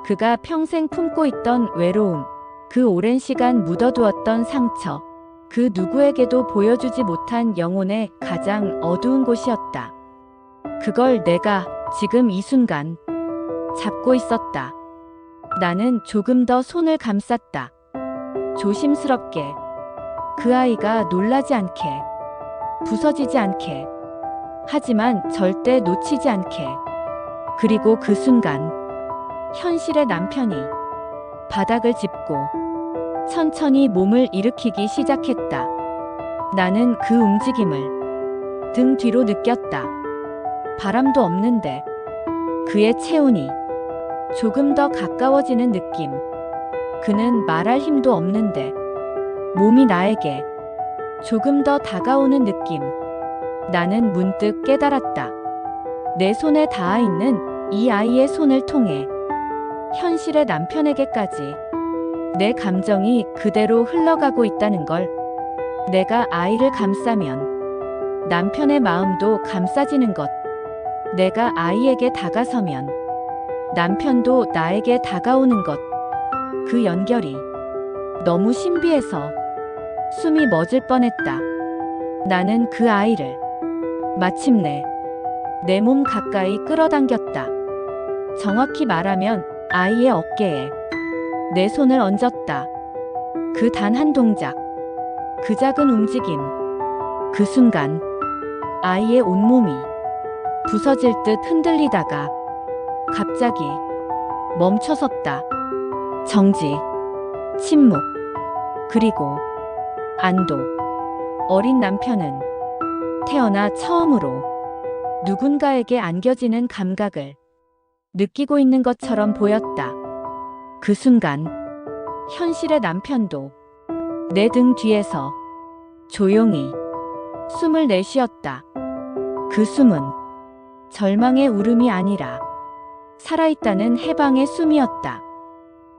그가 평생 품고 있던 외로움, 그 오랜 시간 묻어두었던 상처, 그 누구에게도 보여주지 못한 영혼의 가장 어두운 곳이었다. 그걸 내가 지금 이 순간 잡고 있었다. 나는 조금 더 손을 감쌌다. 조심스럽게. 그 아이가 놀라지 않게, 부서지지 않게, 하지만 절대 놓치지 않게. 그리고 그 순간 현실의 남편이 바닥을 짚고 천천히 몸을 일으키기 시작했다. 나는 그 움직임을 등 뒤로 느꼈다. 바람도 없는데 그의 체온이 조금 더 가까워지는 느낌. 그는 말할 힘도 없는데 몸이 나에게 조금 더 다가오는 느낌. 나는 문득 깨달았다. 내 손에 닿아 있는 이 아이의 손을 통해 현실의 남편에게까지 내 감정이 그대로 흘러가고 있다는 걸. 내가 아이를 감싸면 남편의 마음도 감싸지는 것. 내가 아이에게 다가서면 남편도 나에게 다가오는 것. 그 연결이 너무 신비해서 숨이 멎을 뻔했다. 나는 그 아이를 마침내 내 몸 가까이 끌어당겼다. 정확히 말하면 아이의 어깨에 내 손을 얹었다. 그 단 한 동작, 그 작은 움직임, 그 순간 아이의 온몸이 부서질 듯 흔들리다가 갑자기 멈춰섰다. 정지, 침묵, 그리고 안도. 어린 남편은 태어나 처음으로 누군가에게 안겨지는 감각을 느끼고 있는 것처럼 보였다. 그 순간 현실의 남편도 내 등 뒤에서 조용히 숨을 내쉬었다. 그 숨은 절망의 울음이 아니라 살아있다는 해방의 숨이었다.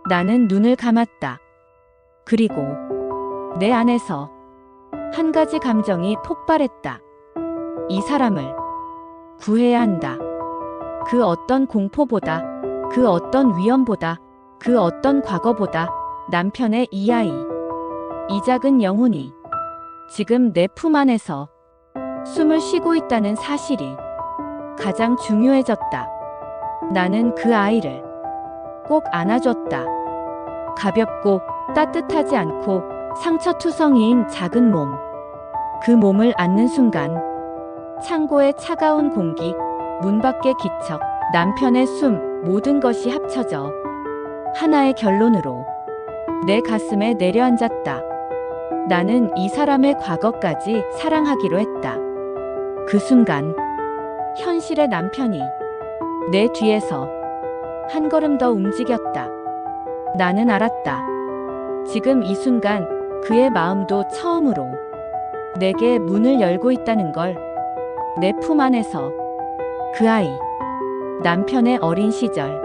나는 눈을 감았다. 그리고 내 안에서 한 가지 감정이 폭발했다. 이 사람을 구해야 한다. 그 어떤 공포보다, 그 어떤 위험보다, 그 어떤 과거보다 남편의 이 아이, 이 작은 영혼이 지금 내 품 안에서 숨을 쉬고 있다는 사실이 가장 중요해졌다. 나는 그 아이를 꼭 안아줬다. 가볍고 따뜻하지 않고 상처투성이인 작은 몸. 그 몸을 안는 순간 창고의 차가운 공기, 문 밖의 기척, 남편의 숨, 모든 것이 합쳐져 하나의 결론으로 내 가슴에 내려앉았다. 나는 이 사람의 과거까지 사랑하기로 했다. 그 순간 현실의 남편이 내 뒤에서 한 걸음 더 움직였다. 나는 알았다. 지금 이 순간 그의 마음도 처음으로 내게 문을 열고 있다는 걸. 내 품 안에서 그 아이, 남편의 어린 시절,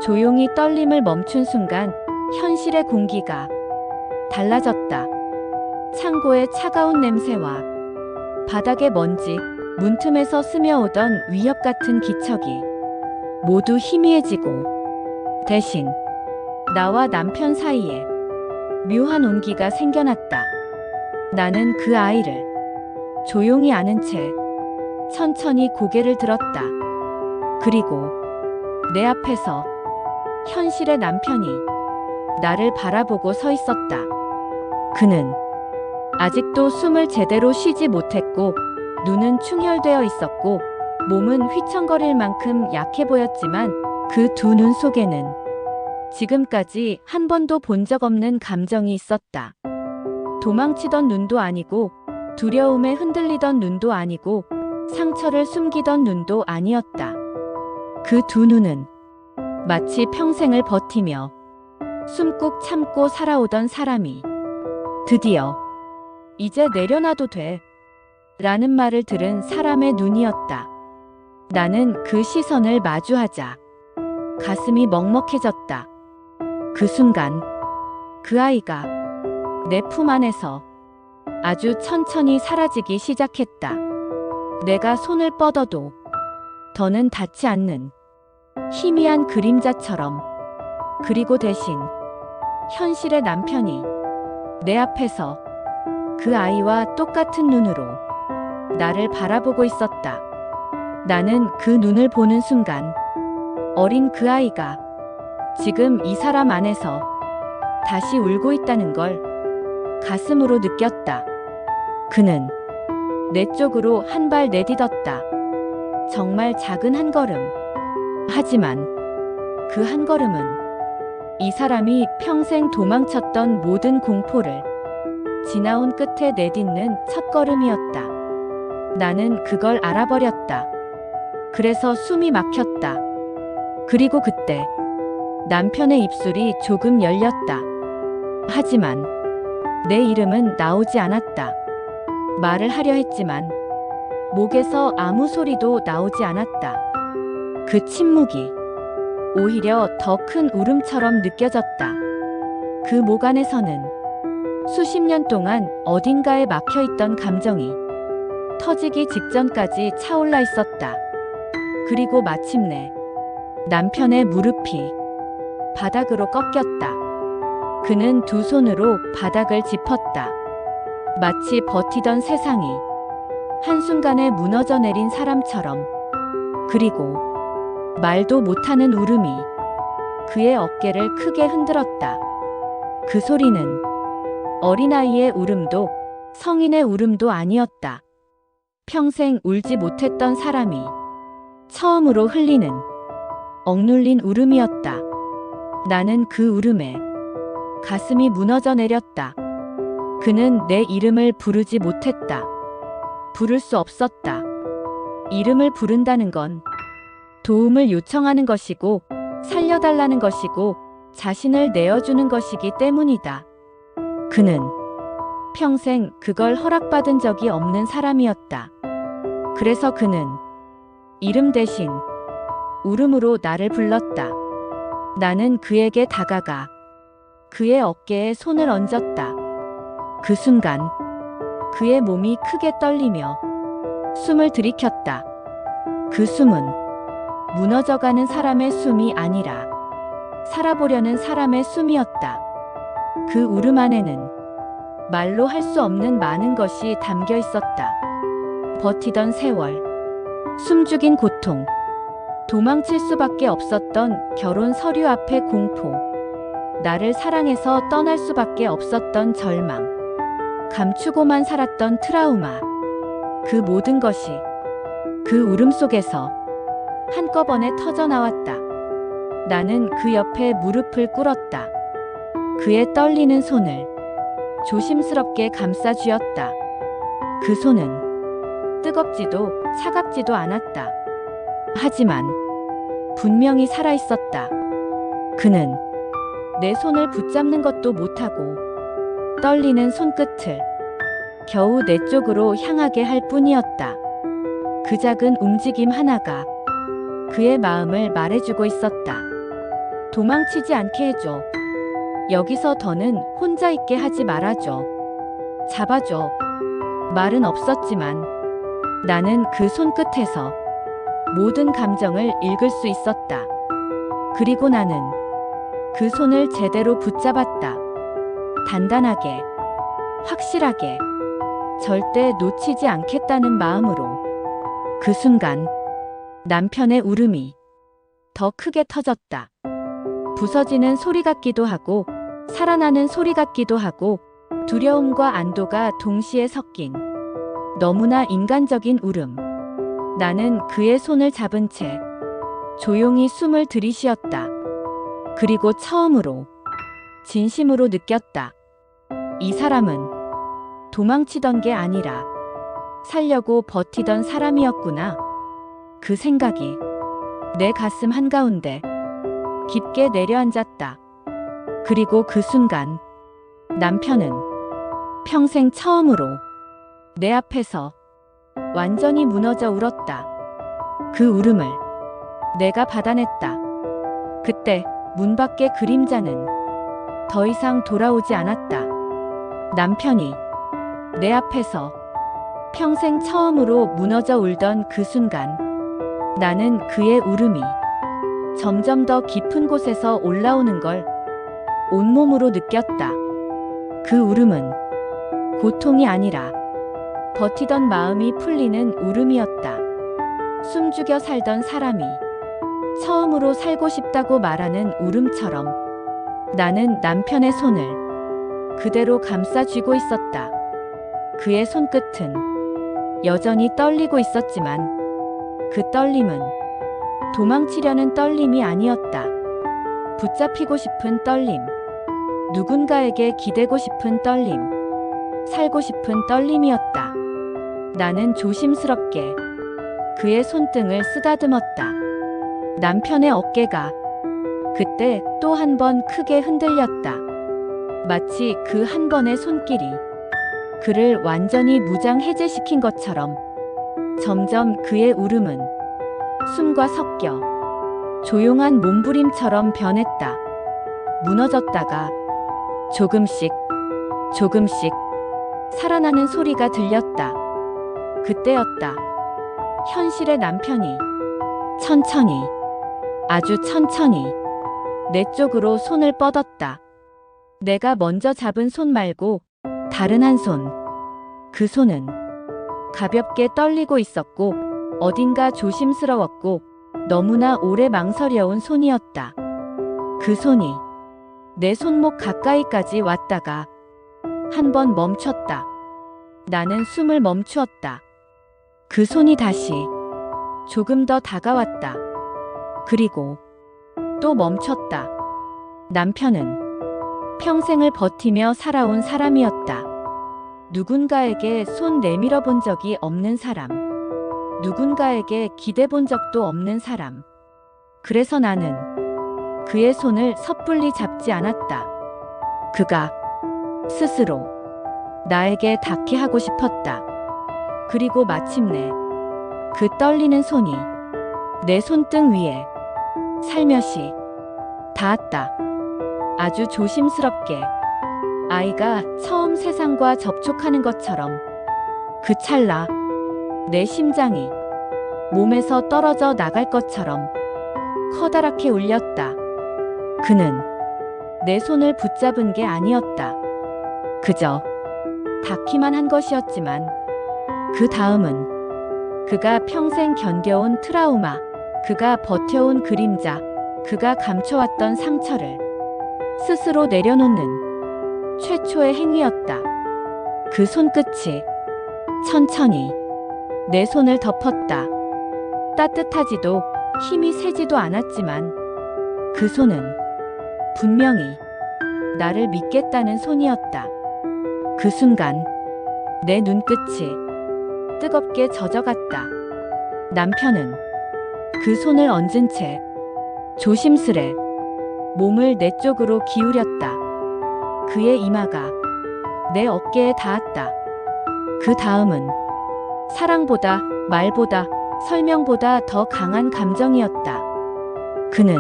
조용히 떨림을 멈춘 순간 현실의 공기가 달라졌다. 창고의 차가운 냄새와 바닥의 먼지, 문틈에서 스며오던 위협 같은 기척이 모두 희미해지고 대신 나와 남편 사이에 묘한 온기가 생겨났다. 나는 그 아이를 조용히 안은 채 천천히 고개를 들었다. 그리고 내 앞에서 현실의 남편이 나를 바라보고 서 있었다. 그는 아직도 숨을 제대로 쉬지 못했고 눈은 충혈되어 있었고 몸은 휘청거릴 만큼 약해 보였지만 그 두 눈 속에는 지금까지 한 번도 본 적 없는 감정이 있었다. 도망치던 눈도 아니고 두려움에 흔들리던 눈도 아니고 상처를 숨기던 눈도 아니었다. 그 두 눈은 마치 평생을 버티며 숨꾹 참고 살아오던 사람이 드디어 이제 내려놔도 돼 라는 말을 들은 사람의 눈이었다. 나는 그 시선을 마주하자 가슴이 먹먹해졌다. 그 순간 그 아이가 내 품 안에서 아주 천천히 사라지기 시작했다. 내가 손을 뻗어도 더는 닿지 않는 희미한 그림자처럼. 그리고 대신 현실의 남편이 내 앞에서 그 아이와 똑같은 눈으로 나를 바라보고 있었다. 나는 그 눈을 보는 순간 어린 그 아이가 지금 이 사람 안에서 다시 울고 있다는 걸 가슴으로 느꼈다. 그는 내 쪽으로 한 발 내딛었다. 정말 작은 한 걸음. 하지만 그 한 걸음은 이 사람이 평생 도망쳤던 모든 공포를 지나온 끝에 내딛는 첫걸음이었다. 나는 그걸 알아버렸다. 그래서 숨이 막혔다. 그리고 그때 남편의 입술이 조금 열렸다. 하지만 내 이름은 나오지 않았다. 말을 하려 했지만 목에서 아무 소리도 나오지 않았다. 그 침묵이 오히려 더 큰 울음처럼 느껴졌다. 그 목 안에서는 수십 년 동안 어딘가에 막혀있던 감정이 터지기 직전까지 차올라 있었다. 그리고 마침내 남편의 무릎이 바닥으로 꺾였다. 그는 두 손으로 바닥을 짚었다. 마치 버티던 세상이 한순간에 무너져 내린 사람처럼. 그리고 말도 못하는 울음이 그의 어깨를 크게 흔들었다. 그 소리는 어린아이의 울음도 성인의 울음도 아니었다. 평생 울지 못했던 사람이 처음으로 흘리는 억눌린 울음이었다. 나는 그 울음에 가슴이 무너져 내렸다. 그는 내 이름을 부르지 못했다. 부를 수 없었다. 이름을 부른다는 건 도움을 요청하는 것이고 살려달라는 것이고 자신을 내어주는 것이기 때문이다. 그는 평생 그걸 허락받은 적이 없는 사람이었다. 그래서 그는 이름 대신 울음으로 나를 불렀다. 나는 그에게 다가가 그의 어깨에 손을 얹었다. 그 순간 그의 몸이 크게 떨리며 숨을 들이켰다. 그 숨은 무너져가는 사람의 숨이 아니라 살아보려는 사람의 숨이었다. 그 울음 안에는 말로 할 수 없는 많은 것이 담겨 있었다. 버티던 세월, 숨죽인 고통, 도망칠 수밖에 없었던 결혼 서류 앞의 공포, 나를 사랑해서 떠날 수밖에 없었던 절망, 감추고만 살았던 트라우마, 그 모든 것이 그 울음 속에서 한꺼번에 터져 나왔다. 나는 그 옆에 무릎을 꿇었다. 그의 떨리는 손을 조심스럽게 감싸 쥐었다. 그 손은 뜨겁지도 차갑지도 않았다. 하지만 분명히 살아있었다. 그는 내 손을 붙잡는 것도 못하고 떨리는 손끝을 겨우 내 쪽으로 향하게 할 뿐이었다. 그 작은 움직임 하나가 그의 마음을 말해주고 있었다. 도망치지 않게 해줘. 여기서 더는 혼자 있게 하지 말아줘. 잡아줘. 말은 없었지만 나는 그 손끝에서 모든 감정을 읽을 수 있었다. 그리고 나는 그 손을 제대로 붙잡았다. 단단하게, 확실하게, 절대 놓치지 않겠다는 마음으로. 그 순간 남편의 울음이 더 크게 터졌다. 부서지는 소리 같기도 하고 살아나는 소리 같기도 하고 두려움과 안도가 동시에 섞인 너무나 인간적인 울음. 나는 그의 손을 잡은 채 조용히 숨을 들이쉬었다. 그리고 처음으로 진심으로 느꼈다. 이 사람은 도망치던 게 아니라 살려고 버티던 사람이었구나. 그 생각이 내 가슴 한가운데 깊게 내려앉았다. 그리고 그 순간 남편은 평생 처음으로 내 앞에서 완전히 무너져 울었다. 그 울음을 내가 받아냈다. 그때 문 밖의 그림자는 더 이상 돌아오지 않았다. 남편이 내 앞에서 평생 처음으로 무너져 울던 그 순간 나는 그의 울음이 점점 더 깊은 곳에서 올라오는 걸 온몸으로 느꼈다. 그 울음은 고통이 아니라 버티던 마음이 풀리는 울음이었다. 숨죽여 살던 사람이 처음으로 살고 싶다고 말하는 울음처럼 나는 남편의 손을 그대로 감싸 쥐고 있었다. 그의 손끝은 여전히 떨리고 있었지만 그 떨림은 도망치려는 떨림이 아니었다. 붙잡히고 싶은 떨림, 누군가에게 기대고 싶은 떨림, 살고 싶은 떨림이었다. 나는 조심스럽게 그의 손등을 쓰다듬었다. 남편의 어깨가 그때 또 한 번 크게 흔들렸다. 마치 그 한 번의 손길이 그를 완전히 무장해제시킨 것처럼 점점 그의 울음은 숨과 섞여 조용한 몸부림처럼 변했다. 무너졌다가 조금씩 살아나는 소리가 들렸다. 그때였다. 현실의 남편이 천천히, 아주 천천히 내 쪽으로 손을 뻗었다. 내가 먼저 잡은 손 말고 다른 한 손. 그 손은 가볍게 떨리고 있었고 어딘가 조심스러웠고 너무나 오래 망설여온 손이었다. 그 손이 내 손목 가까이까지 왔다가 한 번 멈췄다. 나는 숨을 멈추었다. 그 손이 다시 조금 더 다가왔다. 그리고 또 멈췄다. 남편은 평생을 버티며 살아온 사람이었다. 누군가에게 손 내밀어 본 적이 없는 사람. 누군가에게 기대 본 적도 없는 사람. 그래서 나는 그의 손을 섣불리 잡지 않았다. 그가 스스로 나에게 닿게 하고 싶었다. 그리고 마침내 그 떨리는 손이 내 손등 위에 살며시 닿았다. 아주 조심스럽게 아이가 처음 세상과 접촉하는 것처럼 그 찰나 내 심장이 몸에서 떨어져 나갈 것처럼 커다랗게 울렸다. 그는 내 손을 붙잡은 게 아니었다. 그저 닿기만 한 것이었지만 그 다음은 그가 평생 견뎌온 트라우마, 그가 버텨온 그림자, 그가 감춰왔던 상처를 스스로 내려놓는 최초의 행위였다. 그 손끝이 천천히 내 손을 덮었다. 따뜻하지도 힘이 세지도 않았지만 그 손은 분명히 나를 믿겠다는 손이었다. 그 순간 내 눈끝이 뜨겁게 젖어갔다. 남편은 그 손을 얹은 채 조심스레 몸을 내 쪽으로 기울였다. 그의 이마가 내 어깨에 닿았다. 그 다음은 사랑보다 말보다 설명보다 더 강한 감정이었다. 그는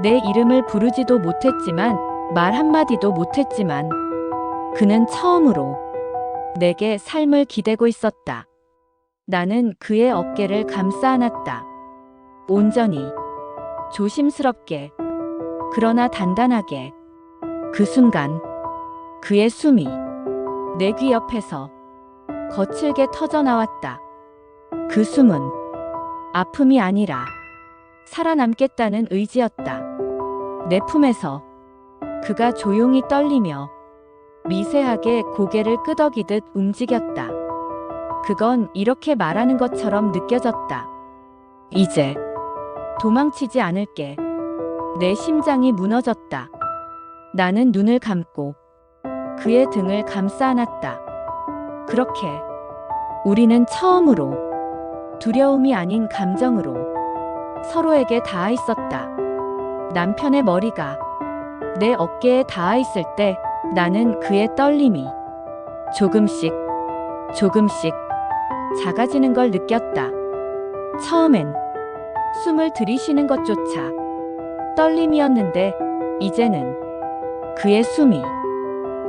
내 이름을 부르지도 못했지만 말 한마디도 못했지만 그는 처음으로 내게 삶을 기대고 있었다. 나는 그의 어깨를 감싸 안았다. 온전히, 조심스럽게, 그러나 단단하게. 그 순간 그의 숨이 내 귀 옆에서 거칠게 터져 나왔다. 그 숨은 아픔이 아니라 살아남겠다는 의지였다. 내 품에서 그가 조용히 떨리며 미세하게 고개를 끄덕이듯 움직였다. 그건 이렇게 말하는 것처럼 느껴졌다. 이제 도망치지 않을게. 내 심장이 무너졌다. 나는 눈을 감고 그의 등을 감싸 안았다. 그렇게 우리는 처음으로 두려움이 아닌 감정으로 서로에게 닿아 있었다. 남편의 머리가 내 어깨에 닿아 있을 때 나는 그의 떨림이 조금씩 작아지는 걸 느꼈다. 처음엔 숨을 들이쉬는 것조차 떨림이었는데 이제는 그의 숨이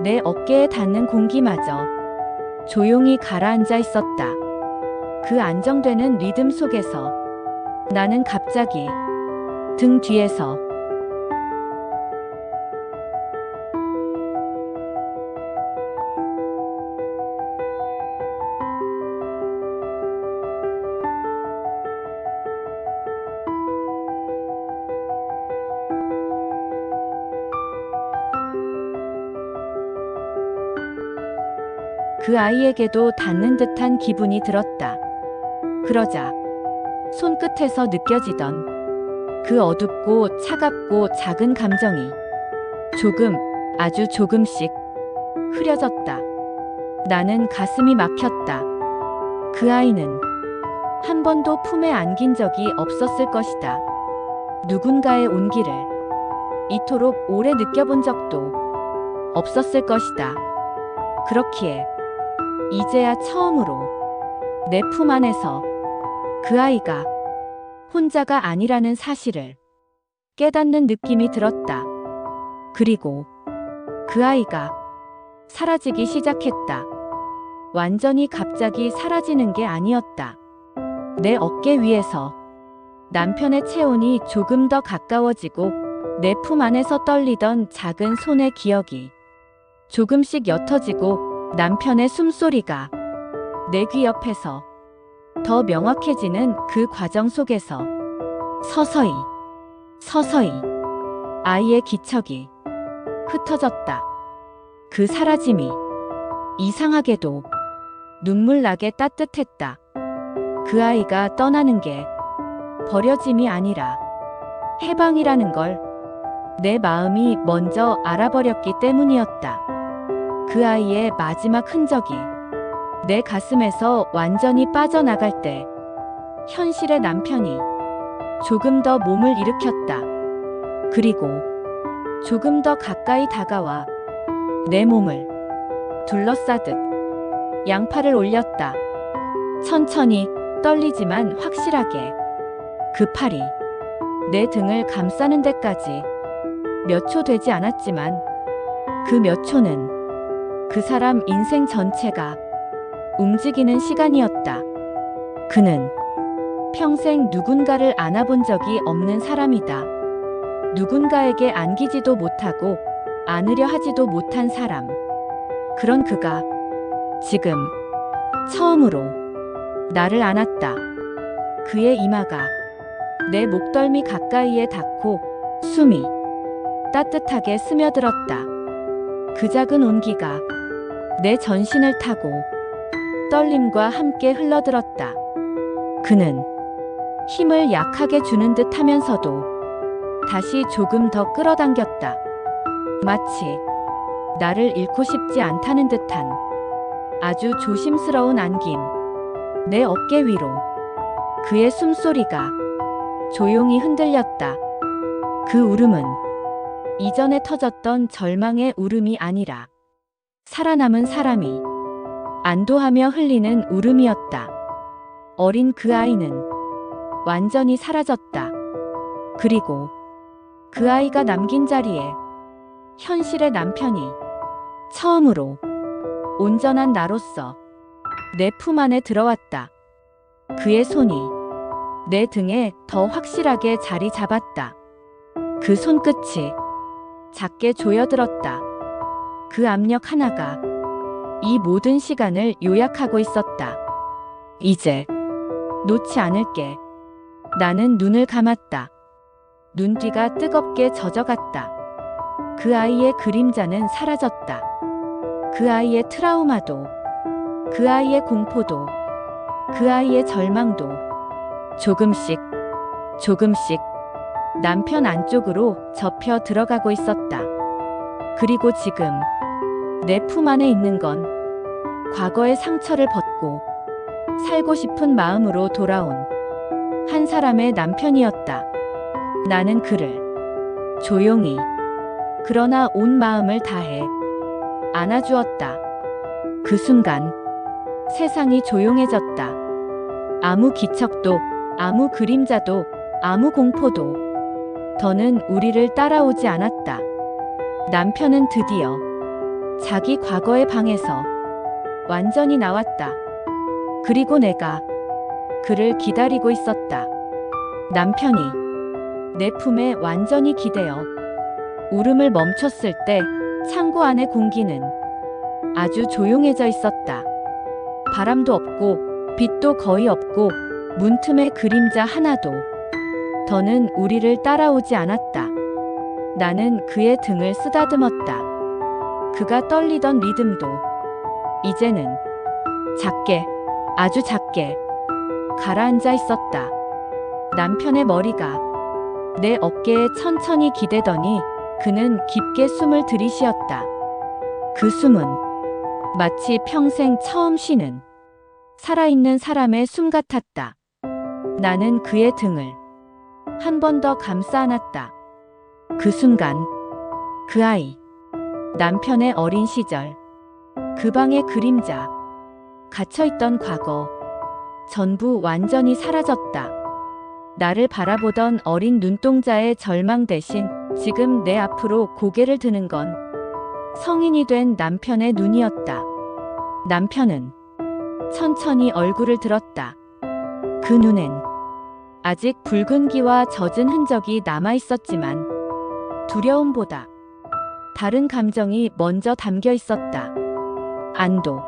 내 어깨에 닿는 공기마저 조용히 가라앉아 있었다. 그 안정되는 리듬 속에서 나는 갑자기 등 뒤에서 그 아이에게도 닿는 듯한 기분이 들었다. 그러자 손끝에서 느껴지던 그 어둡고 차갑고 작은 감정이 아주 조금씩 흐려졌다. 나는 가슴이 막혔다. 그 아이는 한 번도 품에 안긴 적이 없었을 것이다. 누군가의 온기를 이토록 오래 느껴본 적도 없었을 것이다. 그렇기에 이제야 처음으로 내 품 안에서 그 아이가 혼자가 아니라는 사실을 깨닫는 느낌이 들었다. 그리고 그 아이가 사라지기 시작했다. 완전히 갑자기 사라지는 게 아니었다. 내 어깨 위에서 남편의 체온이 조금 더 가까워지고 내 품 안에서 떨리던 작은 손의 기억이 조금씩 옅어지고 남편의 숨소리가 내 귀 옆에서 더 명확해지는 그 과정 속에서 서서히 아이의 기척이 흩어졌다. 그 사라짐이 이상하게도 눈물 나게 따뜻했다. 그 아이가 떠나는 게 버려짐이 아니라 해방이라는 걸 내 마음이 먼저 알아버렸기 때문이었다. 그 아이의 마지막 흔적이 내 가슴에서 완전히 빠져나갈 때 현실의 남편이 조금 더 몸을 일으켰다. 그리고 조금 더 가까이 다가와 내 몸을 둘러싸듯 양팔을 올렸다. 천천히 떨리지만 확실하게 그 팔이 내 등을 감싸는 데까지 몇 초 되지 않았지만 그 몇 초는 그 사람 인생 전체가 움직이는 시간이었다. 그는 평생 누군가를 안아본 적이 없는 사람이다. 누군가에게 안기지도 못하고 안으려 하지도 못한 사람. 그런 그가 지금 처음으로 나를 안았다. 그의 이마가 내 목덜미 가까이에 닿고 숨이 따뜻하게 스며들었다. 그 작은 온기가 내 전신을 타고 떨림과 함께 흘러들었다. 그는 힘을 약하게 주는 듯 하면서도 다시 조금 더 끌어당겼다. 마치 나를 잃고 싶지 않다는 듯한 아주 조심스러운 안김. 내 어깨 위로 그의 숨소리가 조용히 흔들렸다. 그 울음은 이전에 터졌던 절망의 울음이 아니라 살아남은 사람이 안도하며 흘리는 울음이었다. 어린 그 아이는 완전히 사라졌다. 그리고 그 아이가 남긴 자리에 현실의 남편이 처음으로 온전한 나로서 내 품 안에 들어왔다. 그의 손이 내 등에 더 확실하게 자리 잡았다. 그 손끝이 작게 조여들었다. 그 압력 하나가 이 모든 시간을 요약하고 있었다. 이제 놓지 않을게. 나는 눈을 감았다. 눈뒤가 뜨겁게 젖어갔다. 그 아이의 그림자는 사라졌다. 그 아이의 트라우마도, 그 아이의 공포도, 그 아이의 절망도 조금씩 남편 안쪽으로 접혀 들어가고 있었다. 그리고 지금 내 품 안에 있는 건 과거의 상처를 벗고 살고 싶은 마음으로 돌아온 한 사람의 남편이었다. 나는 그를 조용히 그러나 온 마음을 다해 안아주었다. 그 순간 세상이 조용해졌다. 아무 기척도, 아무 그림자도, 아무 공포도 더는 우리를 따라오지 않았다. 남편은 드디어 자기 과거의 방에서 완전히 나왔다. 그리고 내가 그를 기다리고 있었다. 남편이 내 품에 완전히 기대어 울음을 멈췄을 때 창고 안의 공기는 아주 조용해져 있었다. 바람도 없고 빛도 거의 없고 문틈의 그림자 하나도 더는 우리를 따라오지 않았다. 나는 그의 등을 쓰다듬었다. 그가 떨리던 리듬도 이제는 작게, 아주 작게 가라앉아 있었다. 남편의 머리가 내 어깨에 천천히 기대더니 그는 깊게 숨을 들이쉬었다. 그 숨은 마치 평생 처음 쉬는 살아있는 사람의 숨 같았다. 나는 그의 등을 한 번 더 감싸 안았다. 그 순간 그 아이, 남편의 어린 시절, 그 방의 그림자, 갇혀있던 과거, 전부 완전히 사라졌다. 나를 바라보던 어린 눈동자의 절망 대신 지금 내 앞으로 고개를 드는 건 성인이 된 남편의 눈이었다. 남편은 천천히 얼굴을 들었다. 그 눈엔 아직 붉은기와 젖은 흔적이 남아 있었지만 두려움보다 다른 감정이 먼저 담겨 있었다. 안도,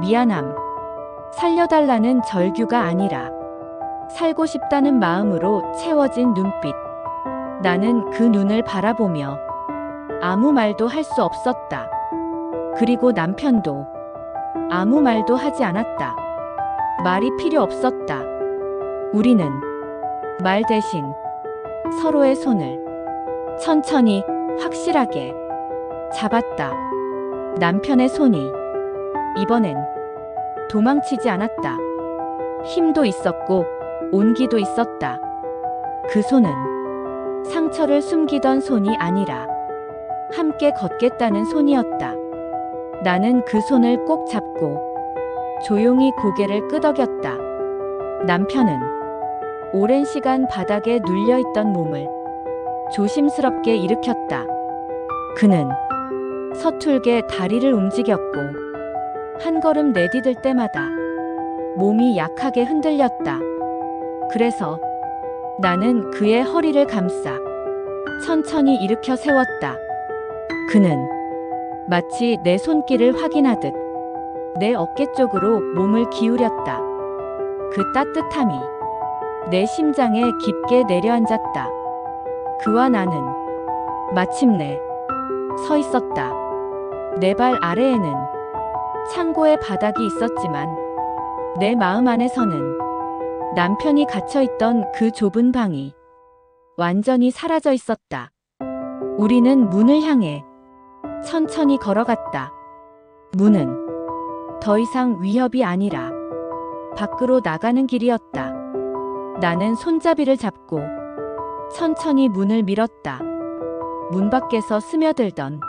미안함, 살려달라는 절규가 아니라 살고 싶다는 마음으로 채워진 눈빛. 나는 그 눈을 바라보며 아무 말도 할 수 없었다. 그리고 남편도 아무 말도 하지 않았다. 말이 필요 없었다. 우리는 말 대신 서로의 손을 천천히 확실하게 잡았다. 남편의 손이 이번엔 도망치지 않았다. 힘도 있었고 온기도 있었다. 그 손은 상처를 숨기던 손이 아니라 함께 걷겠다는 손이었다. 나는 그 손을 꼭 잡고 조용히 고개를 끄덕였다. 남편은 오랜 시간 바닥에 눌려있던 몸을 조심스럽게 일으켰다. 그는 서툴게 다리를 움직였고 한 걸음 내디딜 때마다 몸이 약하게 흔들렸다. 그래서 나는 그의 허리를 감싸 천천히 일으켜 세웠다. 그는 마치 내 손길을 확인하듯 내 어깨 쪽으로 몸을 기울였다. 그 따뜻함이 내 심장에 깊게 내려앉았다. 그와 나는 마침내 서 있었다. 내 발 아래에는 창고의 바닥이 있었지만 내 마음 안에서는 남편이 갇혀있던 그 좁은 방이 완전히 사라져 있었다. 우리는 문을 향해 천천히 걸어갔다. 문은 더 이상 위협이 아니라 밖으로 나가는 길이었다. 나는 손잡이를 잡고 천천히 문을 밀었다. 문 밖에서 스며들던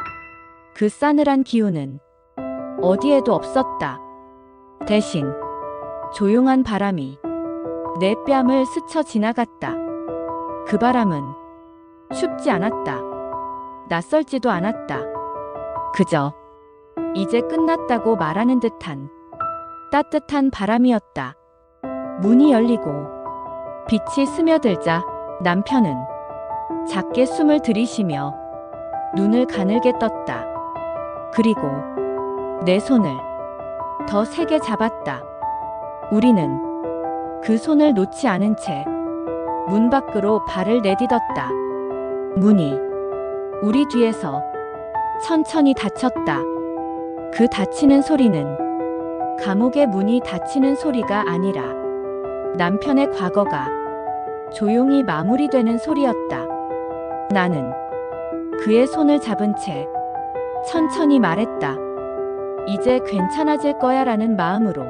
그 싸늘한 기운은 어디에도 없었다. 대신 조용한 바람이 내 뺨을 스쳐 지나갔다. 그 바람은 춥지 않았다. 낯설지도 않았다. 그저 이제 끝났다고 말하는 듯한 따뜻한 바람이었다. 문이 열리고 빛이 스며들자 남편은 작게 숨을 들이쉬며 눈을 가늘게 떴다. 그리고 내 손을 더 세게 잡았다. 우리는 그 손을 놓지 않은 채 문 밖으로 발을 내딛었다. 문이 우리 뒤에서 천천히 닫혔다. 그 닫히는 소리는 감옥의 문이 닫히는 소리가 아니라 남편의 과거가 조용히 마무리되는 소리였다. 나는 그의 손을 잡은 채 천천히 말했다. 이제 괜찮아질 거야 라는 마음으로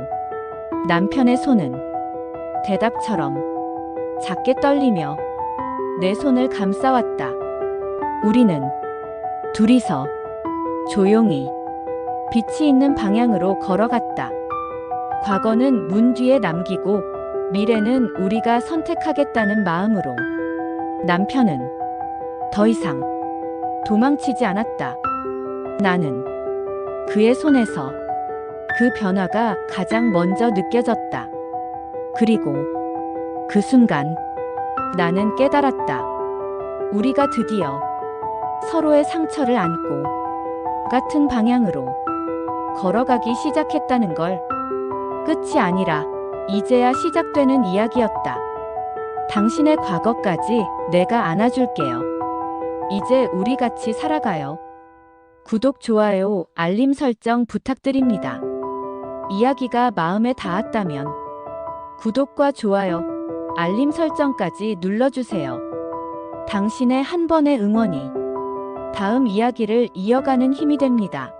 남편의 손은 대답처럼 작게 떨리며 내 손을 감싸왔다. 우리는 둘이서 조용히 빛이 있는 방향으로 걸어갔다. 과거는 문 뒤에 남기고 미래는 우리가 선택하겠다는 마음으로. 남편은 더 이상 도망치지 않았다. 나는 그의 손에서 그 변화가 가장 먼저 느껴졌다. 그리고 그 순간 나는 깨달았다. 우리가 드디어 서로의 상처를 안고 같은 방향으로 걸어가기 시작했다는 걸. 끝이 아니라 이제야 시작되는 이야기였다. 당신의 과거까지 내가 안아줄게요. 이제 우리 같이 살아가요. 구독, 좋아요, 알림 설정 부탁드립니다. 이야기가 마음에 닿았다면 구독과 좋아요, 알림 설정까지 눌러주세요. 당신의 한 번의 응원이 다음 이야기를 이어가는 힘이 됩니다.